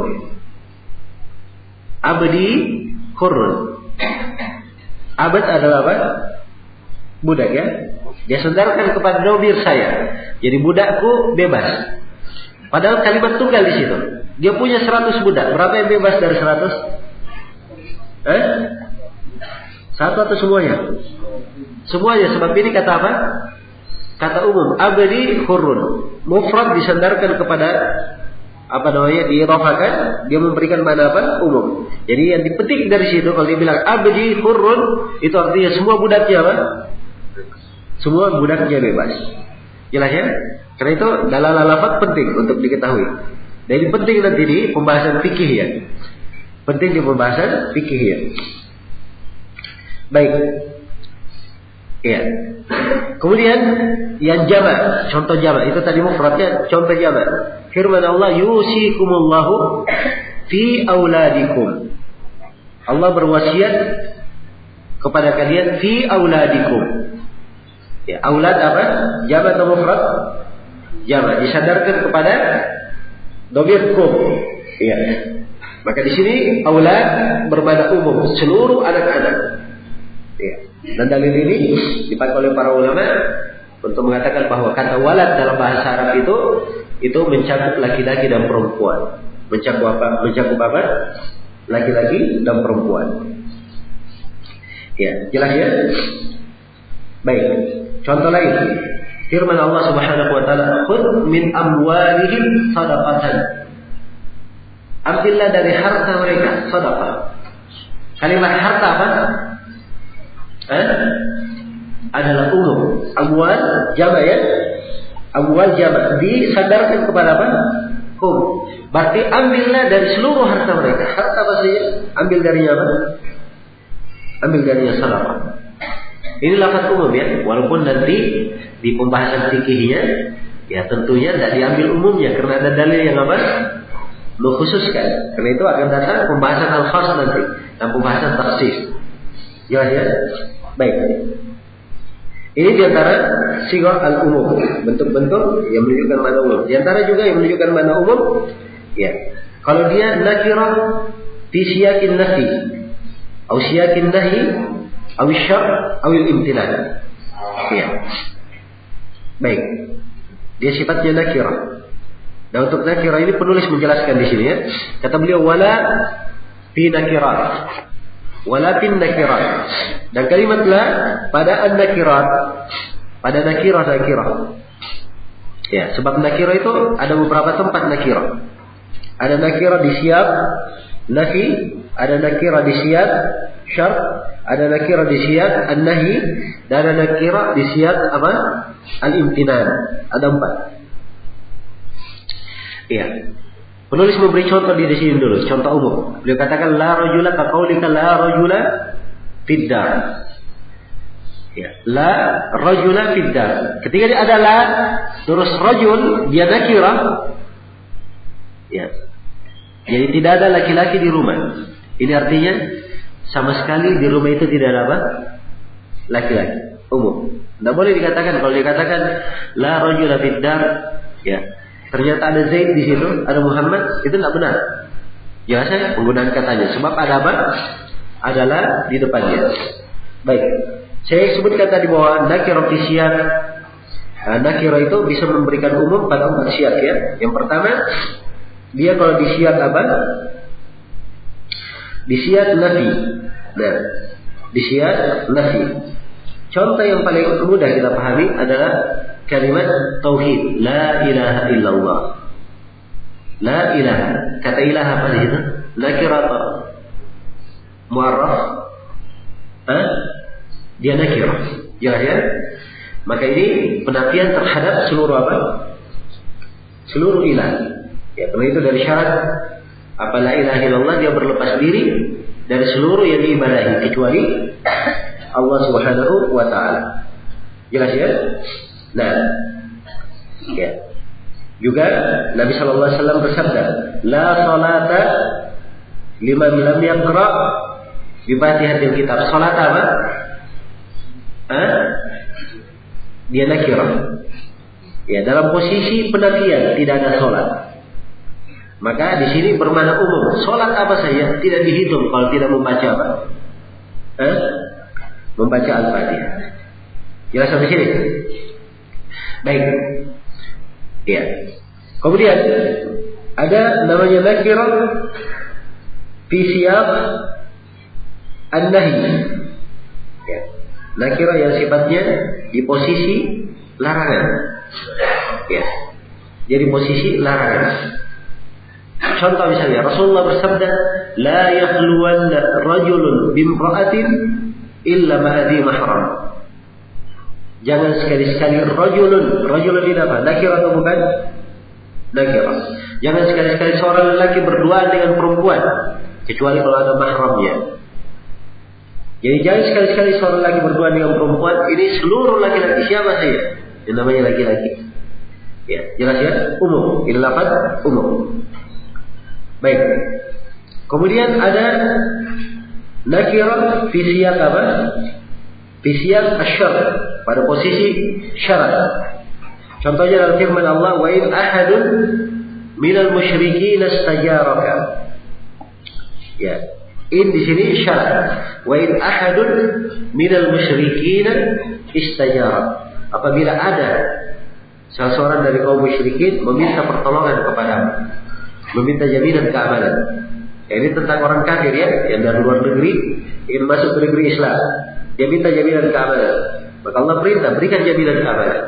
[SPEAKER 1] Abdi hurrun. Abad adalah apa? Budak ya. Dia sandarkan kepada domir saya. Jadi budakku bebas. Padahal kalimat tunggal di situ. Dia punya 100 budak. Berapa yang bebas dari 100? 1 atau semuanya? Semuanya. Sebab ini kata apa? Kata umum. Abdi hurrun. Mufrad disandarkan kepada diidhafakan, dia memberikan makna apa? Umum. Jadi yang dipetik dari situ kalau dia bilang abdi hurrun, itu artinya semua budaknya apa? Semua budaknya bebas. Jelas ya? Karena itu dalalah lafaz penting untuk diketahui. Dan ini penting nanti di pembahasan fikih ya. Penting di pembahasan fikih ya. Baik. Ya. Kemudian yang jamak, contoh jamak itu tadi mufradnya, contoh jamak. Firman Allah, yusikumullahu fi auladikum. Allah berwasiat kepada kalian fi auladikum. Ya, aulad apa? Jamak atau mufrad? Jamak. Disadarkan kepada Dhamir kum. Iya. Maka di sini aulad bermakna umum, seluruh anak-anak. Iya. Dan dalil ini dipakai oleh para ulama untuk mengatakan bahwa kata walad dalam bahasa Arab itu mencakup laki-laki dan perempuan. Mencakup apa? Mencakup apa? Laki-laki dan perempuan. Ya, jelas ya? Baik. Contoh lain. Firman Allah Subhanahu wa taala, "Khudh min amwalihim shadaqatan." Ambillah dari harta mereka sedekah. Kalimat harta apa? Adalah umum. Amwal jamak ya. Amwal jamak disandarkan kepada apa? Berarti ambillah dari seluruh harta mereka. Harta apa saja? Ambil darinya apa? Ambil darinya sedekah. Ini lafaz umum ya. Walaupun nanti di pembahasan fikihnya ya tentunya tidak diambil umumnya karena ada dalil yang apa? Mengkhususkan. Karena itu akan datang pembahasan al-khas nanti dan pembahasan taksis. Jelas ya? Baik. Ini diantara sighah al-umum, bentuk-bentuk yang menunjukkan makna umum. Diantara juga yang menunjukkan makna umum, ya. Kalau dia nakirah fi siyakin nafi, atau siyakin nahi, atau syar, atau imtinan. Ya. Baik. Dia sifatnya nakirah. Dan untuk nakirah ini penulis menjelaskan di sini ya. Kata beliau wala fi nakirat. Wala fin nakirat. Dan kalimat la pada an-nakirat. Pada nakirah. Ya, sebab nakirah itu ada beberapa tempat nakirah. Ada nakirah di siyaq nafi, ada nakirah di siyaq syar, ada nakirah di siyaq an-nahi, dan ada nakirah di siyaq apa? Al-imtinan. Ada 4. Iya. Penulis memberi contoh di sini dulu, contoh umum. Beliau katakan la rajula ka qaulika la rajula fid dar. Ya, la rajula fid dar. Ketika dia ada la terus rajul dia nakirah. Ya. Jadi tidak ada laki-laki di rumah. Ini artinya sama sekali di rumah itu tidak ada apa? Laki-laki. Umum. Tidak boleh dikatakan kalau dikatakan la rajula fid dar, ya. Ternyata ada Zaid di situ, ada Muhammad, itu tidak benar. Ya saya penggunaan katanya. Sebab ada apa? Adalah di depannya. Baik. Saya sebutkan tadi bahwa nakirah fi siyaq. Nakirah itu bisa memberikan umum pada 4 siyaq ya. Yang pertama, dia kalau di siyaq apa? Di siyaq nafi. Nah, di siyaq nafi. Contoh yang paling mudah kita pahami adalah kalimat tauhid, la ilaha illallah. La ilaha. Kata ilaha apa di situ? Nakirah atau mu'arraf? Dia nakirah. Ya. Maka ini penafian terhadap seluruh apa? Seluruh ilah. Ya, karena itu dari syarat apa la ilaha illallah dia berlepas diri dari seluruh yang diibadahi kecuali Allah Subhanahu wa taala. Jelas ya? Nah, ya. Juga Nabi sallallahu alaihi wasallam bersabda, "La salata liman lam yaqra bi Fatihatil Kitab." Salat apa? Dia nakirah. Ya, dalam posisi penafian tidak ada salat. Maka di sini bermakna umum. Salat apa saja tidak dihitung kalau tidak membaca apa? Membaca Al-Fatihah. Jelas sampai sini? Baik. Ya. Kemudian ada namanya nakirah fi siyaq an-nahi. Ya. Nakirah yang sifatnya di posisi larangan. Ya. Jadi posisi larangan. Contoh misalnya Rasulullah bersabda, "La yakhluwanna rajulun bimra'atin illa ma'adhi mahram." Jangan sekali-sekali rajulun ini apa? Nakirah atau bukan? Nakirah. Jangan sekali-sekali seorang lelaki berduaan dengan perempuan kecuali kalau ada mahramnya. Jadi jangan sekali-sekali seorang lelaki berduaan dengan perempuan. Ini seluruh laki-laki siapa saja yang namanya laki-laki. Ya, jelas ya? Umum. Ini lafaz umum. Baik. Kemudian ada nakirah fi siyaq apa? Fi siyaq asy-syar', pada posisi syarat. Contohnya dalam firman Allah, "Wa in ahadun minal musyrikin istajaraka. Ya. In di sini syarat. Wa in ahadun minal musyrikin istajaraka. Apabila ada salah seorang dari kaum musyrikin meminta pertolongan kepadamu, meminta jaminan keamanan. Ini tentang orang kafir ya, yang dari luar negeri ingin masuk ke negeri Islam. Dia minta jaminan keamanan. Maka Allah perintah berikan jaminan keamanan.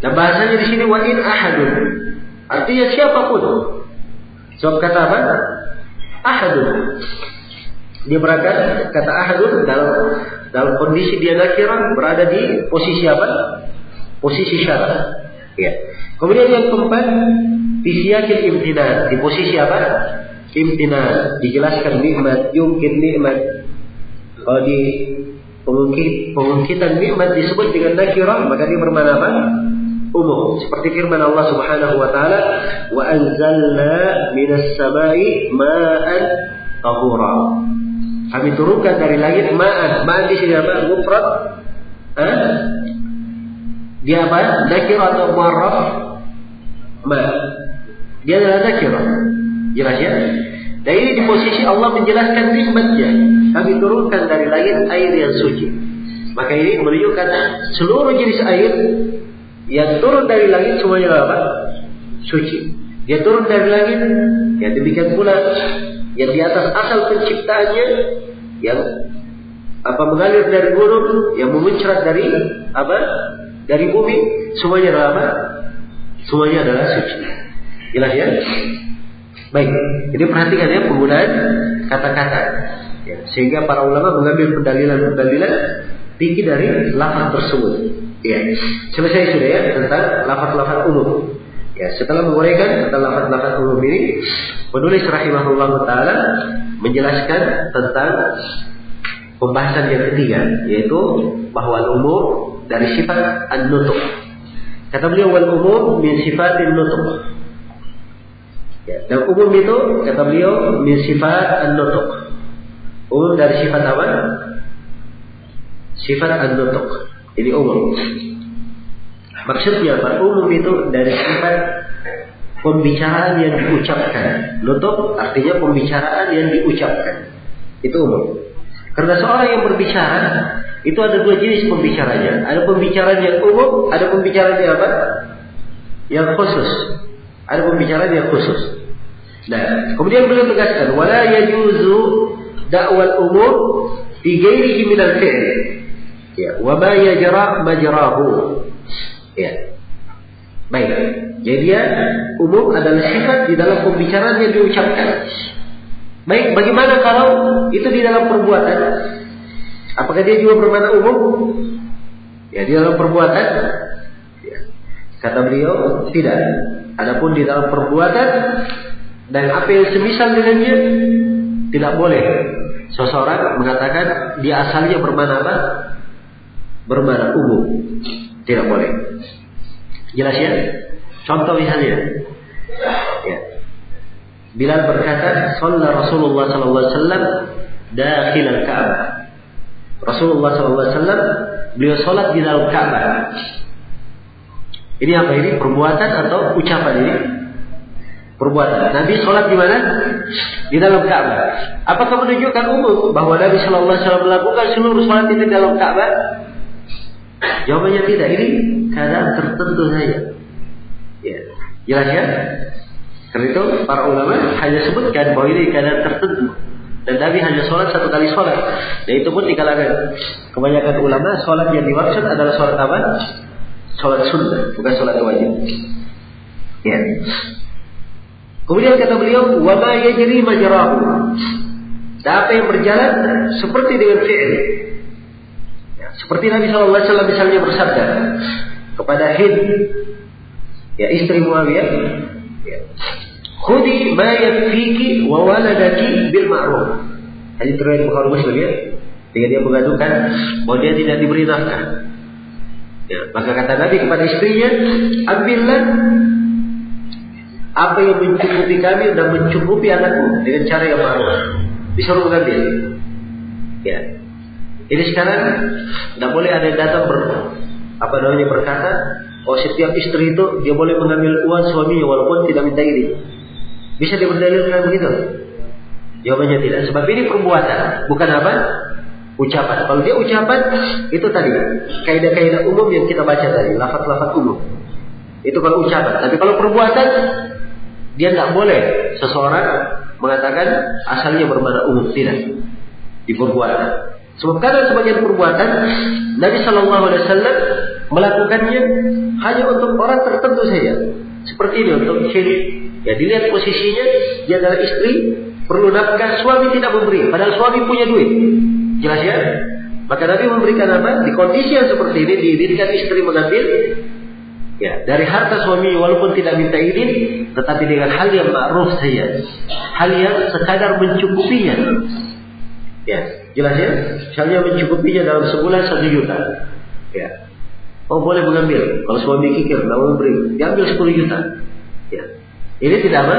[SPEAKER 1] Nah bahasanya di sini wa in ahadun, artinya siapapun. Sebab kata apa? Ahadun. Dia berangkat kata ahadun dalam kondisi dia nakirah berada di posisi apa? Posisi syarat. Ya. Kemudian yang keempat di siyakil imtinan, di posisi apa? Imtinan, dijelaskan nikmat, yumkin nikmat. Kalau di pengungkitan nikmat disebut dengan nakirah, maka dia bermakna apa? Umum. Seperti firman Allah Subhanahu wa taala, "Wa anzalna minas samai ma'an tahura." Kami turunkan dari langit ma'an. Ma'an di sini apa? Mufrad. Dia apa? Nakirah atau mu'arraf? Ma. Dia adalah nakirah. Jelas ya? Dan ini di posisi Allah menjelaskan nikmatnya. Kami turunkan dari langit air yang suci. Maka ini menunjukkan seluruh jenis air yang turun dari langit semuanya apa? Suci. Dia turun dari langit. Ya demikian pula yang di atas asal penciptaannya yang apa mengalir dari gunung, yang memuncrat dari apa? Dari bumi, semuanya adalah apa? Semuanya adalah suci. Jelas ya? Baik, jadi perhatikan ya penggunaan kata-kata. Ya, sehingga para ulama mengambil pendalilan tinggi dari lafaz tersebut. Ya, selesai sudah ya tentang lafaz-lafaz umum. Ya, setelah menguraikan tentang lafaz-lafaz umum ini, penulis rahimahullah taala menjelaskan tentang pembahasan yang ketiga, yaitu bahwa umum dari sifat an-nutq. Kata beliau wal umum min sifatin nutq. Ya, dan umum itu kata beliau min sifat an-nutq. Umum dari sifat apa? Sifat an-nutq. Ini umum. Maksudnya apa? Umum itu dari sifat pembicaraan yang diucapkan. Nutq artinya pembicaraan yang diucapkan. Itu umum. Karena seorang yang berbicara itu ada dua jenis pembicaranya. Ada pembicaraan yang umum, ada pembicaraan yang apa? Yang khusus. Ada pembicaraan yang khusus. Nah, kemudian beliau tegaskan, wala yajuzu da'wal umum fi ghairihi min al-fi'l. Ya, wa ma yajra majrahu. Ya. Baik. Jadi dia umum adalah sifat di dalam pembicaraan yang diucapkan. Baik, bagaimana kalau itu di dalam perbuatan? Apakah dia juga bermakna umum? Ya, di dalam perbuatan. Ya. Kata beliau, tidak. Adapun di dalam perbuatan dan apa yang semisal dengannya, tidak boleh seseorang mengatakan dia asalnya bermakna apa? Bermakna umum. Tidak boleh. Jelas ya? Contoh misalnya. Ya. Bilal berkata, "Shalla Rasulullah sallallahu alaihi wasallam dakhil al-Ka'bah." Rasulullah sallallahu alaihi wasallam beliau salat di dalam Ka'bah. Ini apa ini? Perbuatan atau ucapan ini? Perbuatan. Nabi salat di mana? Di dalam Ka'bah. Apakah menunjukkan umum bahwa Nabi sallallahu alaihi wasallam melakukan seluruh salat itu di dalam Ka'bah? Jawabannya tidak. Ini keadaan tertentu saja. Ya. Jelas ya? Karena itu para ulama hanya sebutkan bahwa ini keadaan tertentu. Dan Nabi hanya sholat satu kali sholat. Dan itu pun di kalangan kebanyakan ulama sholat yang dimaksud adalah sholat apa? Sholat sunnah, bukan sholat wajib. Ya. Kemudian kata beliau, wa ma yajri majrahu. Dan apa yang berjalan seperti dengan fi'il. Ya, seperti Nabi sallallahu alaihi wasallam misalnya bersabda kepada Hind, ya istri Muawiyah, ya. Khudi ma yakfiki wa waladaki bil ma'ruf. Hadis riwayat Bukhari Muslim ya. Ketika dia mengadukan bahwa dia tidak diberi nafkah. Ya, maka kata Nabi kepada istrinya, ambillah apa yang mencukupi kami dan mencukupi anakmu dengan cara yang ma'ruf. Disuruh mengambil. Ya. Jadi sekarang tidak boleh ada yang datang berkata, oh setiap istri itu dia boleh mengambil uang suaminya walaupun tidak minta izin. Bisa diberdalilkan begitu? Jawabannya tidak. Sebab ini perbuatan, bukan apa? Ucapan. Kalau dia ucapan, itu tadi kaidah-kaidah umum yang kita baca tadi, lafaz-lafaz umum. Itu kalau ucapan. Tapi kalau perbuatan, dia nggak boleh seseorang mengatakan asalnya bermakna umum, tidak. Di perbuatan. Sebab karena sebagian perbuatan Nabi Shallallahu Alaihi Wasallam melakukannya hanya untuk orang tertentu saja. Seperti ini untuk syirik. Ya, dilihat posisinya, dia adalah istri, perlu nafkah, suami tidak memberi, padahal suami punya duit. Jelas ya? Maka Nabi memberikan apa? Di kondisi yang seperti ini, diizinkan istri mengambil ya dari harta suami walaupun tidak minta izin, tetapi dengan hal yang ma'ruf saja, hal yang sekadar mencukupinya. Ya, jelas ya? Misalnya mencukupinya dalam sebulan 1 juta. Ya. Oh, boleh mengambil. Kalau suami kikir, tidak mau memberi, diambil 10 juta. Ya. Ini tidak apa?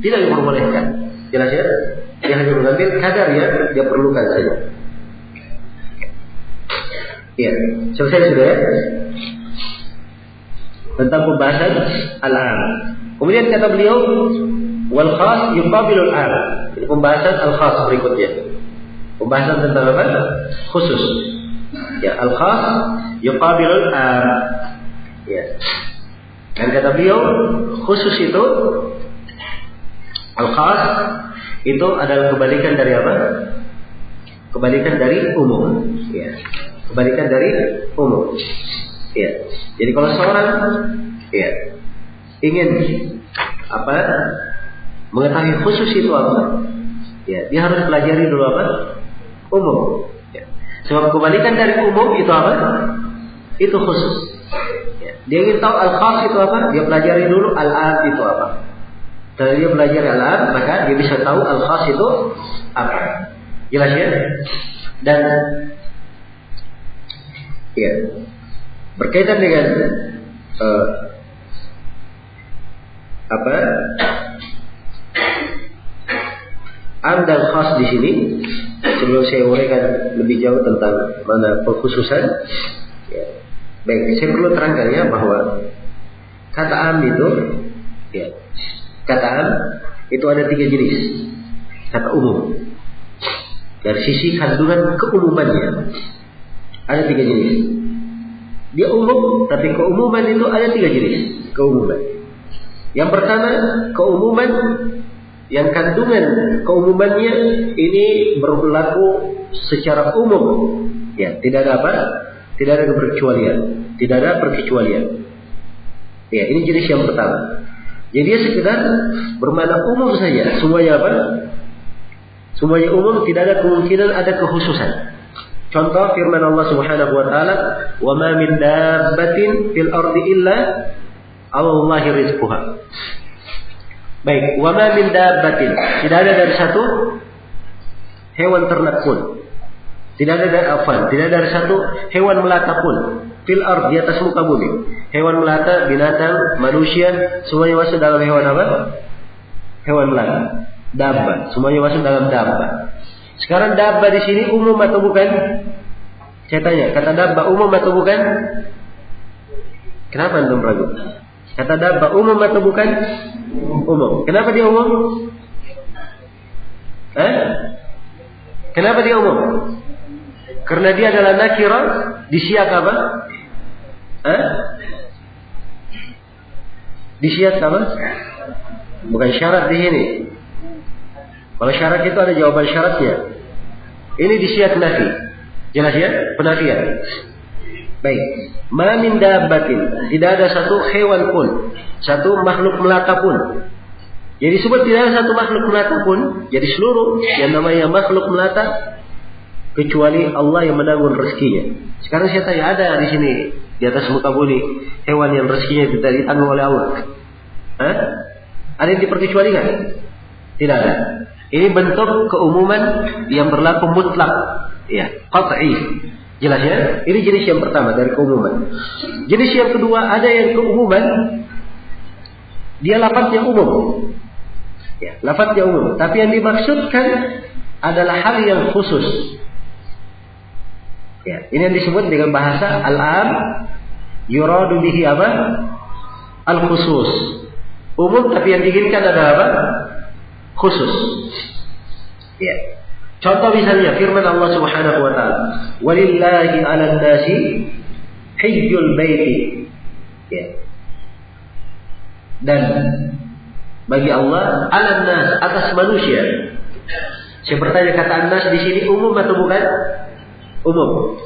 [SPEAKER 1] Tidak diperbolehkan. Jelas ya? Dia hanya mengambil kadar yang dia perlukan saja. Ya, selesai sudah ya? Tentang pembahasan al-am. Kemudian kata beliau, wal khas yuqabilul am. Ini pembahasan al-khas berikutnya. Pembahasan tentang apa? Khusus. Ya, al-khas yuqabilul am. Ya. Dan kata beliau, khusus itu, al-khas itu adalah kebalikan dari apa? Kebalikan dari umum. Ya. Kebalikan dari umum. Ya. Jadi kalau seorang ya ingin apa? Mengetahui khusus itu apa? Ya, dia harus pelajari dulu apa? Umum. Ya. Sebab kebalikan dari umum itu apa? Itu khusus. Ya. Dia ingin tahu al-khas itu apa? Dia pelajari dulu al-am itu apa. Setelah dia pelajari al-am, maka dia bisa tahu al-khas itu apa. Jelas ya? Dan ya, berkaitan dengan apa? Am dan khas di sini, sebelum saya uraikan lebih jauh tentang mana pengkhususan, ya. Baik, saya perlu terangkan ya bahwa kata am itu, ya, kata am itu ada 3 jenis. Kata umum. Dari sisi kandungan keumumannya ada 3 jenis. Dia umum, tapi keumuman itu ada 3 jenis keumuman. Yang pertama, keumuman yang kandungan keumumannya ini berlaku secara umum. Ya, tidak ada apa? Tidak ada perkecualian. Tidak ada perkecualian. Ya, ini jenis yang pertama. Jadi dia sekedar bermakna umum saja. Semuanya apa? Semuanya umum, tidak ada kemungkinan ada kekhususan. Contoh firman Allah Subhanahu wa taala, "Wa ma min dabbatin fil ardi illa 'ala Allahi rizquha." Baik, wa ma min dabbatin, tidak ada dari satu hewan ternak pun. Tidak ada dari satu hewan melata pun fil ard, di atas muka bumi. Hewan melata, binatang, manusia, semuanya masuk dalam hewan apa? Hewan melata. Dabba, semuanya masuk dalam dabba. Sekarang dabba di sini umum atau bukan? Saya tanya, kata dabba umum atau bukan? Kenapa antum ragu? Kata dabba umum atau bukan? Umum. Kenapa dia umum? Kenapa dia umum? Karena dia adalah nakirah di siyak apa? Di siyak apa? Bukan syarat di sini. Kalau syarat itu ada jawaban syaratnya. Ini di siyak nafi. Jelas ya? Penafian. Baik. Ma min dabbatin, tidak ada satu hewan pun, satu makhluk melata pun. Jadi sebut tidak ada satu makhluk melata pun, jadi seluruh yang namanya makhluk melata kecuali Allah yang menanggung rezekinya. Sekarang saya tanya, ada di sini di atas muka bumi hewan yang rezekinya tidak ditanggung oleh Allah? Ada yang diperkecualikan? Tidak ada. Ini bentuk keumuman yang berlaku mutlak, ya, qat'i. Jelas ya? Ini jenis yang pertama dari keumuman. Jenis yang kedua, ada yang keumuman dia lafadznya umum. Ya, lafadznya umum, tapi yang dimaksudkan adalah hal yang khusus. Ya, ini yang disebut dengan bahasa al-am, yuradu bihi apa? Al-khusus. Umum tapi yang diinginkan adalah apa? Khusus. Ya. Contoh misalnya firman Allah Subhanahu wa taala, "Walillahi 'alan nasi hajjul baiti." Ya. Dan bagi Allah 'alan nas, atas manusia. Saya bertanya, kata an-nas di sini umum atau bukan? Umum.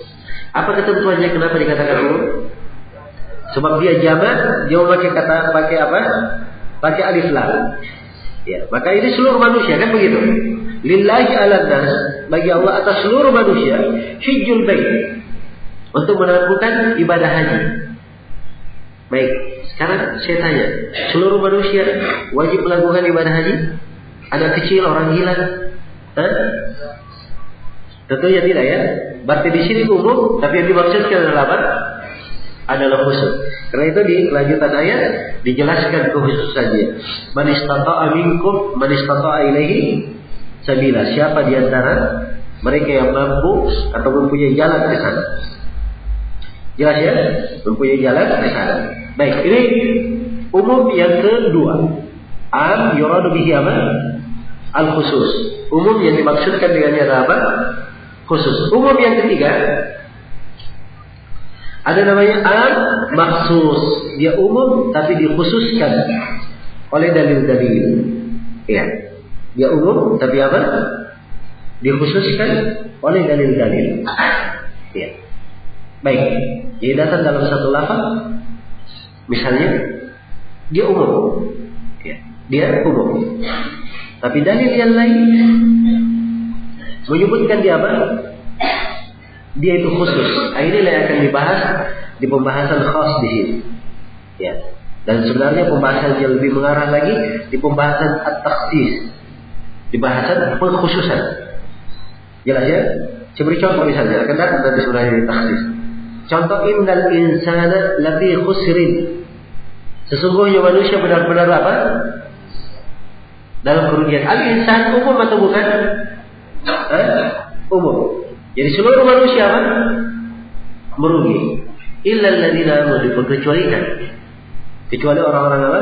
[SPEAKER 1] Apa ketentuannya kenapa dikatakan umum? Sebab dia jamak, dia pakai apa? Pakai alif lam. Ya, maka ini seluruh manusia kan begitu. Lillahi 'alan nas, bagi Allah atas seluruh manusia, hajjul bait, untuk melakukan ibadah haji. Baik, sekarang saya tanya, seluruh manusia wajib melakukan ibadah haji? Anak kecil, orang gila? Tentunya tidak ya. Berarti di sini umum, tapi yang dimaksudkan adalah apa? Adalah khusus. Karena itu di lanjutan ayat dijelaskan kekhususannya. Man istata'a minkum man istata'a ilaihi sabila. Siapa di antara mereka yang mampu atau mempunyai jalan ke sana. Jelas ya? Mempunyai jalan ke sana. Baik, ini umum yang kedua. Am yuradu bihi apa? Al khusus. Umum yang dimaksudkan dengannya adalah apa? Khusus. Umum yang ketiga ada namanya am maksus. Dia umum tapi dikhususkan oleh dalil-dalil. Ya. Dia umum tapi apa? Dikhususkan oleh dalil-dalil. Ya. Baik. Jadi datang dalam satu lafaz, misalnya dia umum. Ya. Dia umum. Tapi dalil yang lain menyebutkan dia apa? Dia itu khusus. Inilah yang akan dibahas di pembahasan khas di sini. Ya. Dan sebenarnya pembahasan yang lebih mengarah lagi di pembahasan at-takhsis, di bahasan pengkhususan. Jelas ya? Saya beri contoh misalnya, akan datang tadi sebenarnya di takhsis. Contoh, innal insana lafi khusrin. Sesungguhnya manusia benar-benar apa? Dalam kerugian. Al-insan umum atau bukan? Umum. Jadi seluruh manusia apa? Merugi. Illal ladzina amanu, diperkecualikan. Kecuali orang-orang apa?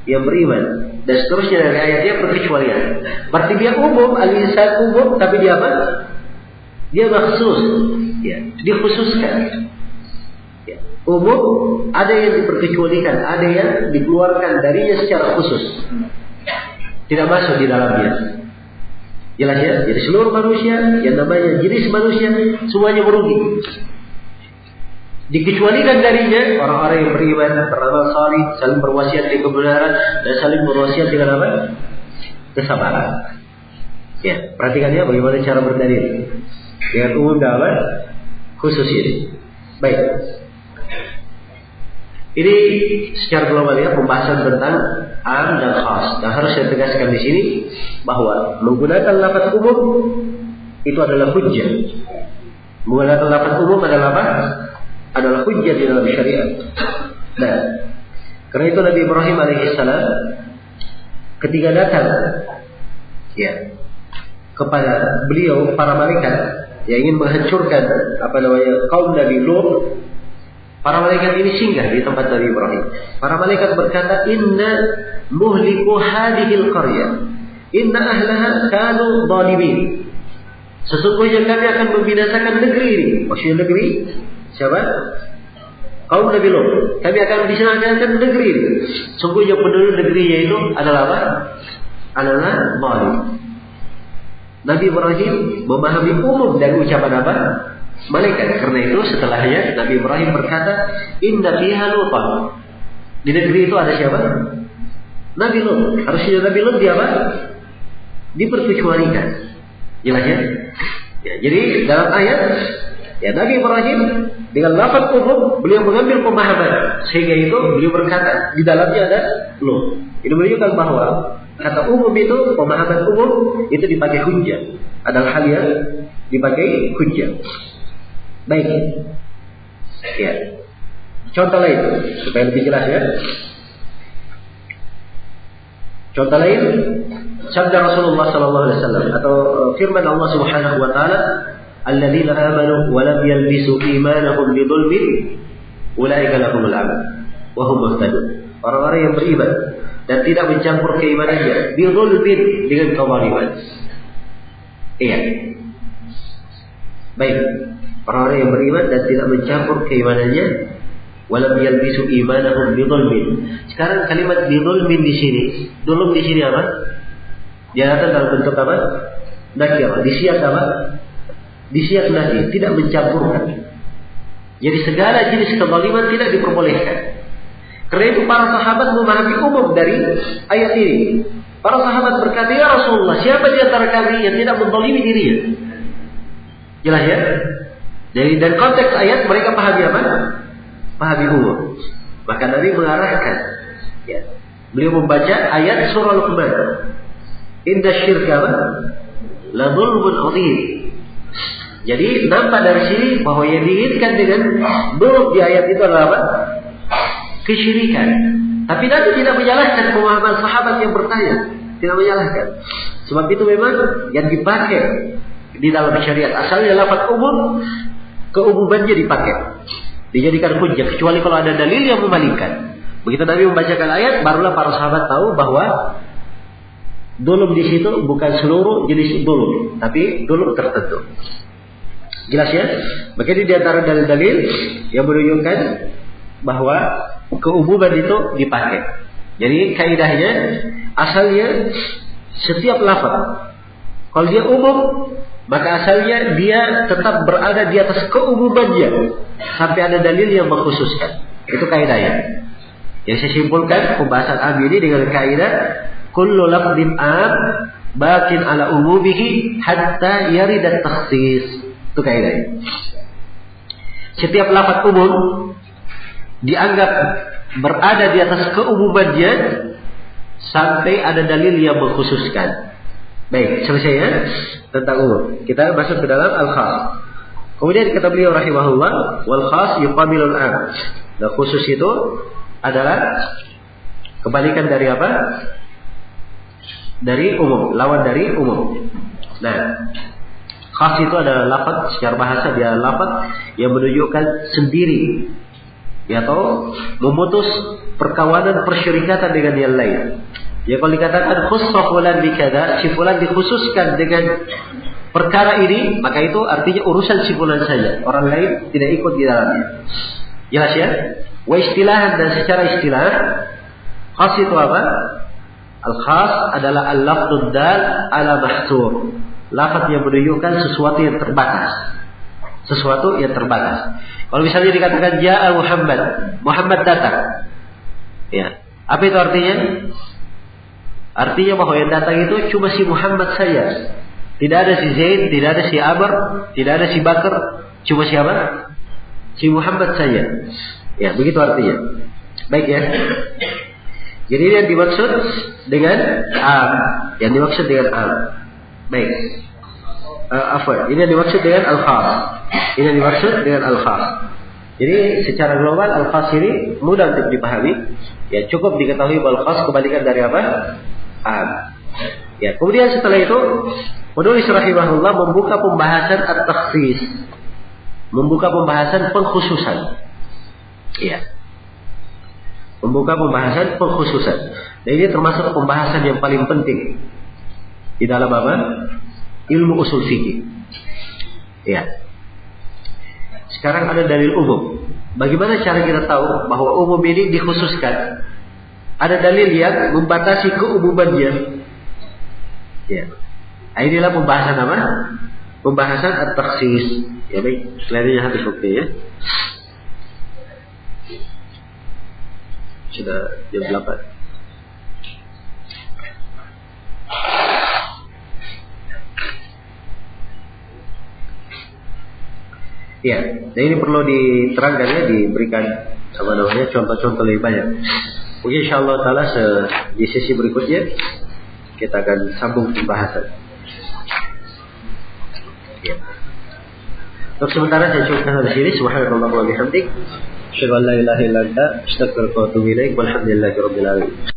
[SPEAKER 1] Yang beriman. Dan seterusnya dari ayatnya perkecualian. Berarti dia umum, al-insan umum, tapi dia apa? Dia maksus. Ya, dikhususkan. Ya. Umum, ada yang diperkecualikan, ada yang dikeluarkan darinya secara khusus. Tidak masuk di dalamnya. Jelas ya? Jadi seluruh manusia yang namanya jenis manusia semuanya merugi. Dikecualikan darinya orang-orang yang beriman, beramal salih, saling berwasiat dengan kebenaran dan saling berwasiat dengan apa? Kesabaran. Ya, perhatikan ya bagaimana cara berdalil dengan umum dan apa? Khusus ini. Baik. Ini secara global ya pembahasan tentang am dan khas. Dan harus saya tegaskan di sini bahwa menggunakan lafaz umum itu adalah hujjah. Menggunakan lafaz umum adalah apa? Adalah hujjah di dalam syariat. Nah, karena itu Nabi Ibrahim alaihissalam ketika datang ya kepada beliau para malaikat yang ingin menghancurkan kaum Nabi Lut. Para malaikat ini singgah di tempat Nabi Ibrahim. Para malaikat berkata, "Inna muhliku hadhil qaryah. Inna ahlaha kanu zalimin." Sesungguhnya kami akan membinasakan negeri ini. Maksudnya negeri siapa? Kaum Nabi Lut. Kami akan membinasakan negeri ini. Sesungguhnya penduduk negerinya itu adalah apa? Adalah zalim. Nabi Ibrahim memahami umum dari ucapan apa? Malaikat. Karena itu setelahnya Nabi Ibrahim berkata, "Inna fiha Lutan." Di negeri itu ada siapa? Nabi Lut. Harusnya Nabi Lut dia apa? Diperkecualikan. Jelas ya? Ya, jadi dalam ayat ya Nabi Ibrahim dengan lafaz umum beliau mengambil pemahaman sehingga itu beliau berkata di dalamnya ada Lut. Ini menunjukkan bahwa kata umum itu, pemahaman umum itu dipakai hujjah. Adalah hal yang dipakai hujjah. Baik. Ya. Contoh lain supaya lebih jelas ya. Contoh lain sabda Rasulullah sallallahu alaihi wasallam atau firman Allah Subhanahu wa taala, "Alladzina amanu wa lam yalbisu imanahum bidzulmin ulaika lahumul amn wa hum muhtadun." Orang-orang yang beriman dan tidak mencampur keimanannya bidzulmin dengan kezaliman. Iya. Baik, orang-orang yang beriman dan tidak mencampur keimanannya walam yalbisu imanahum bidzulmin. Sekarang kalimat bidzulmin di sini, dzulm di sini apa? Dia datang dalam bentuk apa? Nakirah. Disiap apa? Disiap nafi, tidak mencampurkan. Jadi segala jenis kezaliman tidak diperbolehkan. Karena itu para sahabat memahami umum dari ayat ini. Para sahabat berkata, ya Rasulullah, siapa di antara kami yang tidak menzalimi dirinya? Jelas ya? Jadi dan konteks ayat mereka pahami apa? Pahami umum. Maka Nabi mengarahkan. Ya. Beliau membaca ayat surah Luqman. Inna syirka la dzulmun 'adzim. Jadi nampak dari sini bahwa yang diinginkan dengan dzulm di ayat itu adalah apa? Kesyirikan. Tapi Nabi tidak menyalahkan pemahaman sahabat yang bertanya, tidak menyalahkan. Sebab itu memang yang dipakai di dalam syariat asalnya lafaz umum, keumumannya dipakai, dijadikan hujjah kecuali kalau ada dalil yang memalingkan. Begitu Nabi membacakan ayat, barulah para sahabat tahu bahwa dzulm di situ bukan seluruh jenis dzulm, tapi dzulm tertentu. Jelas ya? Makanya di antara dalil-dalil yang menunjukkan bahwa keumuman itu dipakai. Jadi kaidahnya asalnya setiap lafaz kalau dia umum maka asalnya dia tetap berada di atas keumumannya sampai ada dalil yang mengkhususkan. Itu kaidahnya. Yang saya simpulkan pembahasan am ini dengan kaidah kullu lafdin am bakin ala umumihi hatta yaridat takhsis. Itu kaidahnya. Setiap lafaz umum dianggap berada di atas keumumannya sampai ada dalil yang mengkhususkan. Baik, selesai ya tentang umum. Kita masuk ke dalam al-khas. Kemudian kata beliau rahimahullah, wal khas yuqabilul am. Nah, khusus itu adalah kebalikan dari apa? Dari umum, lawan dari umum. Nah, khas itu adalah lafaz, secara bahasa dia lafaz yang menunjukkan sendiri, atau memutus perkawanan persyarikatan dengan yang lain. Ya kalau dikatakan khussa fulan bikada, si fulan dikhususkan dengan perkara ini, maka itu artinya urusan si fulan saja, orang lain tidak ikut di dalamnya. Jelas ya? Wa istilahan, dan secara istilah khas itu apa? Al-khas adalah al-lafdud dal ala mahsur. Lafaz yang menunjukkan sesuatu yang terbatas. Sesuatu yang terbatas. Kalau misalnya dikatakan ja'a Muhammad, Muhammad datang. Ya. Apa itu artinya? Artinya bahwa yang datang itu cuma si Muhammad saja. Tidak ada si Zaid, tidak ada si Amr, tidak ada si Bakar, cuma siapa? Si Muhammad saja. Ya, begitu artinya. Baik ya. Jadi ini yang dimaksud dengan am, yang dimaksud dengan am. Baik. Ini yang dimaksud dengan al-khas. Ini yang dimaksud dengan al-khas. Jadi secara global al-khas ini mudah untuk dipahami. Ya, cukup diketahui bahwa al-khas kebalikan dari apa? Am. Ya, kemudian setelah itu penulis rahimahullah membuka pembahasan at-takhsis. Membuka pembahasan pengkhususan. Ya. Membuka pembahasan pengkhususan. Dan ini termasuk pembahasan yang paling penting di dalam apa? Ilmu usul fikih. Ya. Sekarang ada dalil umum. Bagaimana cara kita tahu bahwa umum ini dikhususkan? Ada dalil yang membatasi keumumannya. Ya. Inilah pembahasan apa? Pembahasan at-takhsis. Ya baik, selanjutnya habis waktu ya. Sudah jam 8. Ya, dan ini perlu diterangkan ya, diberikan apa namanya contoh-contoh lebih banyak. Mungkin insyaallah taala di sesi berikutnya kita akan sambung pembahasan. Ya. Untuk sementara saya cukupkan di sini. Subhanallah wa bihamdik, asyhadu an la ilaha illa anta, astaghfiruka wa atubu ilaik. Walhamdulillahirabbil alamin.